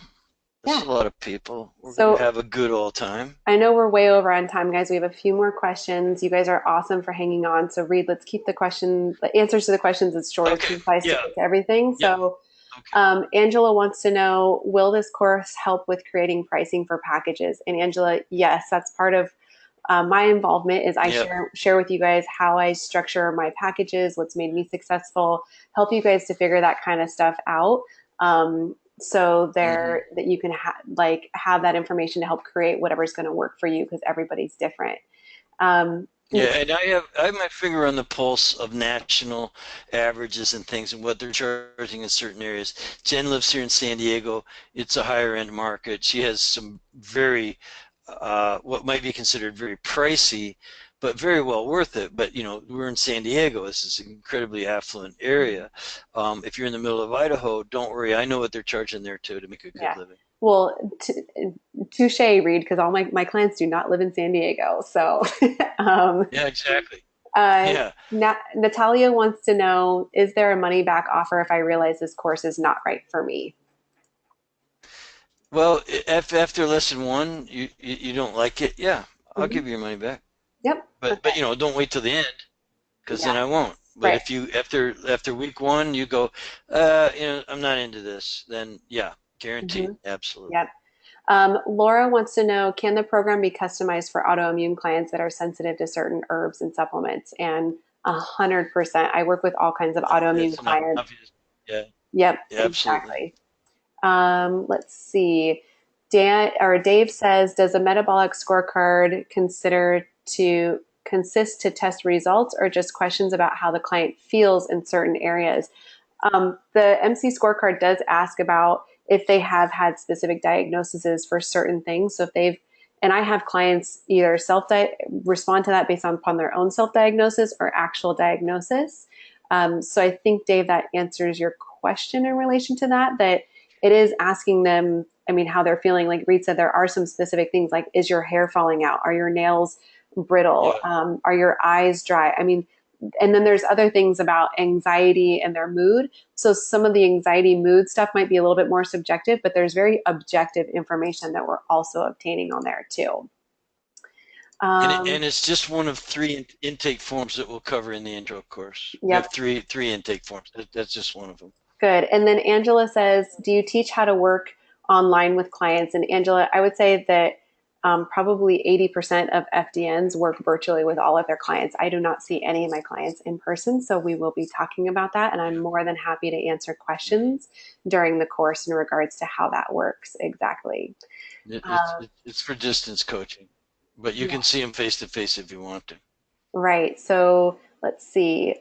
that's Yeah. a lot of people. We're going to So have a good old time. I know we're way over on time, guys. We have a few more questions. You guys are awesome for hanging on. So Reed, let's keep the answers to the questions as short as Okay. concise to Yeah. get to everything. Yeah. So Okay. Angela wants to know, will this course help with creating pricing for packages? And Angela, yes, that's part of my involvement is I Yeah. share with you guys how I structure my packages, what's made me successful, help you guys to figure that kind of stuff out. So there that you can have that information to help create whatever's going to work for you because everybody's different. Um, Yeah, and I have my finger on the pulse of national averages and things and what they're charging in certain areas. Jen lives here in San Diego. It's a higher end market. She has some very what might be considered very pricey, but very well worth it. But you know, we're in San Diego. This is an incredibly affluent area. If you're in the middle of Idaho, don't worry. I know what they're charging there too to make a good yeah. living. Well, touche, Reed, because all my clients do not live in San Diego. So, Yeah, exactly. uh, Yeah. Natalia wants to know, is there a money back offer if I realize this course is not right for me? Well, if after lesson one you don't like it, yeah, I'll Mm-hmm. give you your money back. Yep. But Okay. you know, don't wait till the end, because Yeah. then I won't. But Right. if you after week one you go, you know, I'm not into this, then yeah, Mm-hmm. guaranteed, absolutely. Yep. Laura wants to know, can the program be customized for autoimmune clients that are sensitive to certain herbs and supplements? And 100%. I work with all kinds of autoimmune That's not clients. obvious. Yeah, Yep, yeah, absolutely. exactly. Let's see. Dave says, does a metabolic scorecard consist to test results or just questions about how the client feels in certain areas? The MC scorecard does ask about if they have had specific diagnoses for certain things. So if they've, and I have clients either respond to that based upon their own self-diagnosis or actual diagnosis. So I think, Dave, that answers your question in relation to that it is asking them, I mean, how they're feeling. Like Reed said, there are some specific things like, is your hair falling out? Are your nails brittle? Yeah. Are your eyes dry? I mean, and then there's other things about anxiety and their mood. So some of the anxiety mood stuff might be a little bit more subjective, but there's very objective information that we're also obtaining on there too. And it's just one of three intake forms that we'll cover in the intro course. We have Yep. three intake forms. That's just one of them. Good. And then Angela says, do you teach how to work online with clients? And Angela, I would say that probably 80% of FDNs work virtually with all of their clients. I do not see any of my clients in person, so we will be talking about that. And I'm more than happy to answer questions during the course in regards to how that works exactly. It's for distance coaching, but you Yeah. can see them face to face if you want to. Right. So let's see.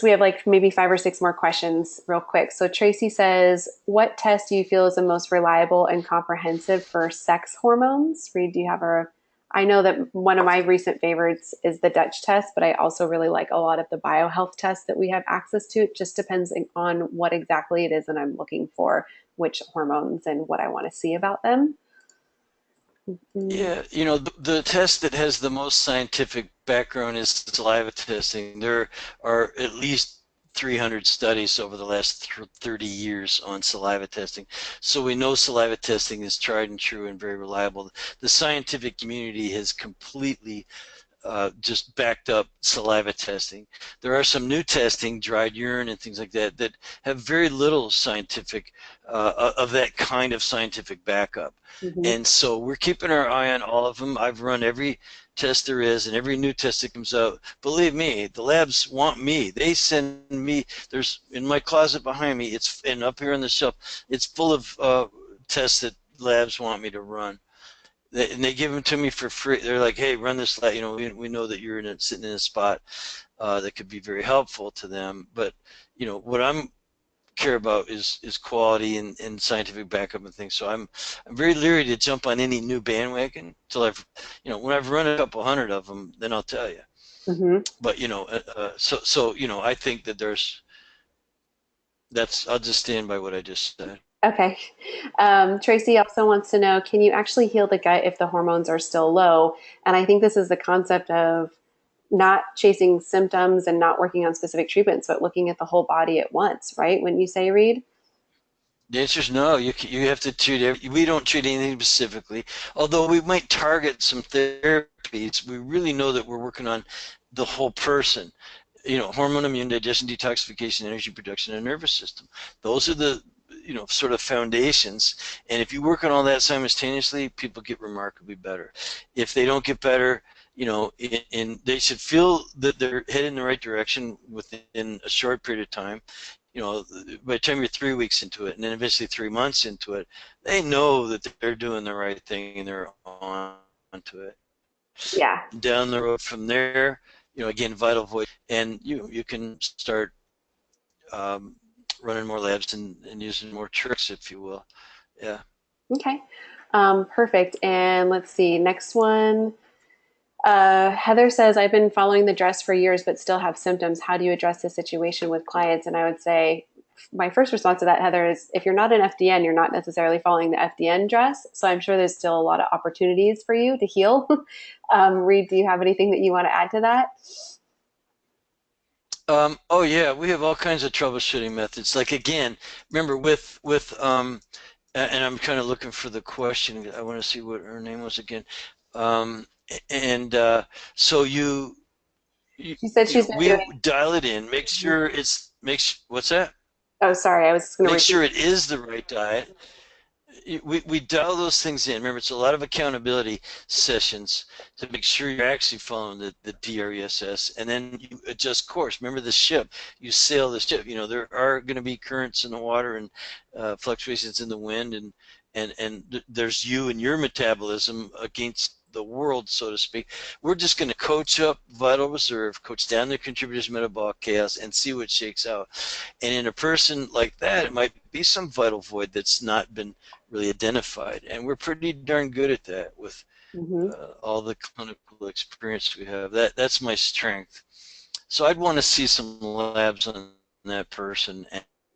We have like maybe 5 or 6 more questions real quick. So Tracy says, what test do you feel is the most reliable and comprehensive for sex hormones? Reed, do you have I know that one of my recent favorites is the Dutch test, but I also really like a lot of the BioHealth tests that we have access to. It just depends on what exactly it is that I'm looking for, which hormones and what I want to see about them. Mm-hmm. Yeah, you know, the test that has the most scientific background is saliva testing. There are at least 300 studies over the last 30 years on saliva testing. So we know saliva testing is tried and true and very reliable. The scientific community has completely just backed up saliva testing. There are some new testing, dried urine and things like that, that have very little scientific, of that kind of scientific backup. Mm-hmm. And so we're keeping our eye on all of them. I've run every test there is and every new test that comes out. Believe me, the labs want me. They send me, there's in my closet behind me, and up here on the shelf, it's full of tests that labs want me to run. And they give them to me for free. They're like, hey, run this, you know, we know that you're sitting in a spot that could be very helpful to them. But, you know, what I'm care about is quality and scientific backup and things. So I'm very leery to jump on any new bandwagon until I've, when I've run a couple hundred of them, then I'll tell you. Mm-hmm. But so I think that I'll just stand by what I just said. Okay. Tracy also wants to know, can you actually heal the gut if the hormones are still low? And I think this is the concept of not chasing symptoms and not working on specific treatments, but looking at the whole body at once, right? Wouldn't you say, Reed? The answer is no. You have to treat we don't treat anything specifically, although we might target some therapies. We really know that we're working on the whole person. Hormone, immune, digestion, detoxification, energy production, and nervous system. Those are the sort of foundations. And if you work on all that simultaneously, people get remarkably better. If they don't get better, they should feel that they're heading in the right direction within a short period of time. By the time you're 3 weeks into it, and then eventually 3 months into it, they know that they're doing the right thing and they're on to it. Yeah. Down the road from there, again, vital void, and you can start running more labs and using more tricks, if you will. Yeah. Okay. Perfect. And let's see, next one. Heather says, I've been following the dress for years, but still have symptoms. How do you address this situation with clients? And I would say my first response to that, Heather, is if you're not an FDN, you're not necessarily following the FDN dress. So I'm sure there's still a lot of opportunities for you to heal. Reed, do you have anything that you want to add to that? Oh yeah, we have all kinds of troubleshooting methods. Like again, remember and I'm kind of looking for the question. I want to see what her name was again. Um, and so She said she's been we doing. dial it in, make sure what's that? Oh, sorry, I was going to Make repeat. sure it is the right diet. We dial those things in. Remember, it's a lot of accountability sessions to make sure you're actually following the DRESS, and then you adjust course. Remember the ship. You sail the ship. There are going to be currents in the water and fluctuations in the wind, and there's you and your metabolism against the world, so to speak. We're just going to coach up vital reserve, coach down the contributors metabolic chaos, and see what shakes out. And in a person like that, it might be some vital void that's not been really identified, and we're pretty darn good at that with Mm-hmm. all the clinical experience we have. That's my strength. So I'd want to see some labs on that person,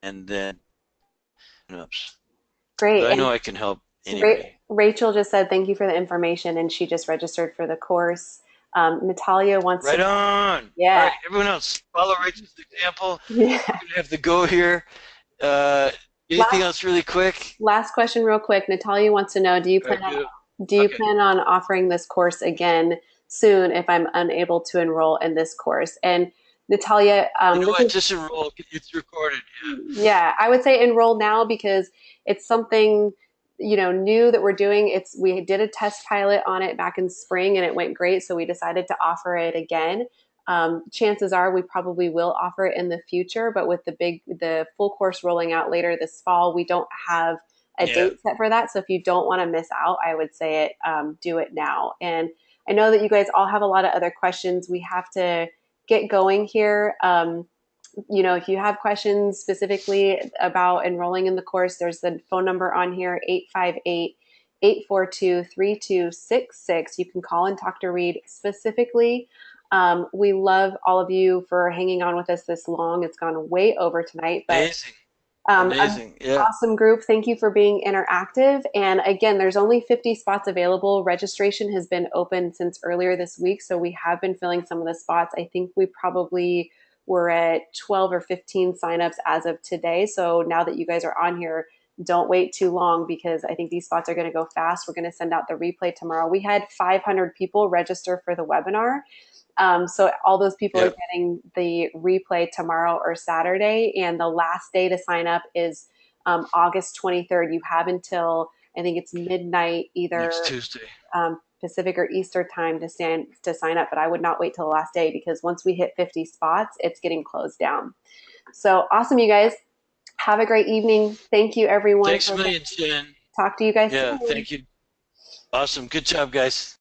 and then Great. but I And know I can help anyway. Rachel just said thank you for the information, and she just registered for the course. Natalia wants to Right know. on. All Yeah. right, everyone else, follow Rachel's example. Yeah. We're gonna have to go here. Uh, Anything Last else really quick? last question, real quick. Natalia wants to know: All right, good. do you Okay. plan on offering this course again soon if I'm unable to enroll in this course? And Natalia, You know this what? is Just enroll. It's recorded. yeah, I would say enroll now because it's something new that we're doing. We did a test pilot on it back in spring and it went great, so we decided to offer it again. Chances are we probably will offer it in the future, but with the full course rolling out later this fall, we don't have a Yeah. date set for that. So if you don't want to miss out, I would say do it now. And I know that you guys all have a lot of other questions. We have to get going here. If you have questions specifically about enrolling in the course, there's the phone number on here, 858-842-3266. You can call and talk to Reed specifically. We love all of you for hanging on with us this long. It's gone way over tonight, but Amazing. an Amazing. Yeah. awesome group. Thank you for being interactive. And again, there's only 50 spots available. Registration has been open since earlier this week, so we have been filling some of the spots. I think we probably were at 12 or 15 signups as of today. So now that you guys are on here, don't wait too long because I think these spots are going to go fast. We're going to send out the replay tomorrow. We had 500 people register for the webinar. So all those people are Yeah. getting the replay tomorrow or Saturday. And the last day to sign up is August 23rd. You have until, I think it's midnight, either Next Tuesday. Pacific or Eastern time to sign up. But I would not wait till the last day because once we hit 50 spots, it's getting closed down. So awesome, you guys. Have a great evening. Thank you, everyone. Thanks a million, Jen. Talk to you guys Yeah. soon. Thank you. Awesome. Good job, guys.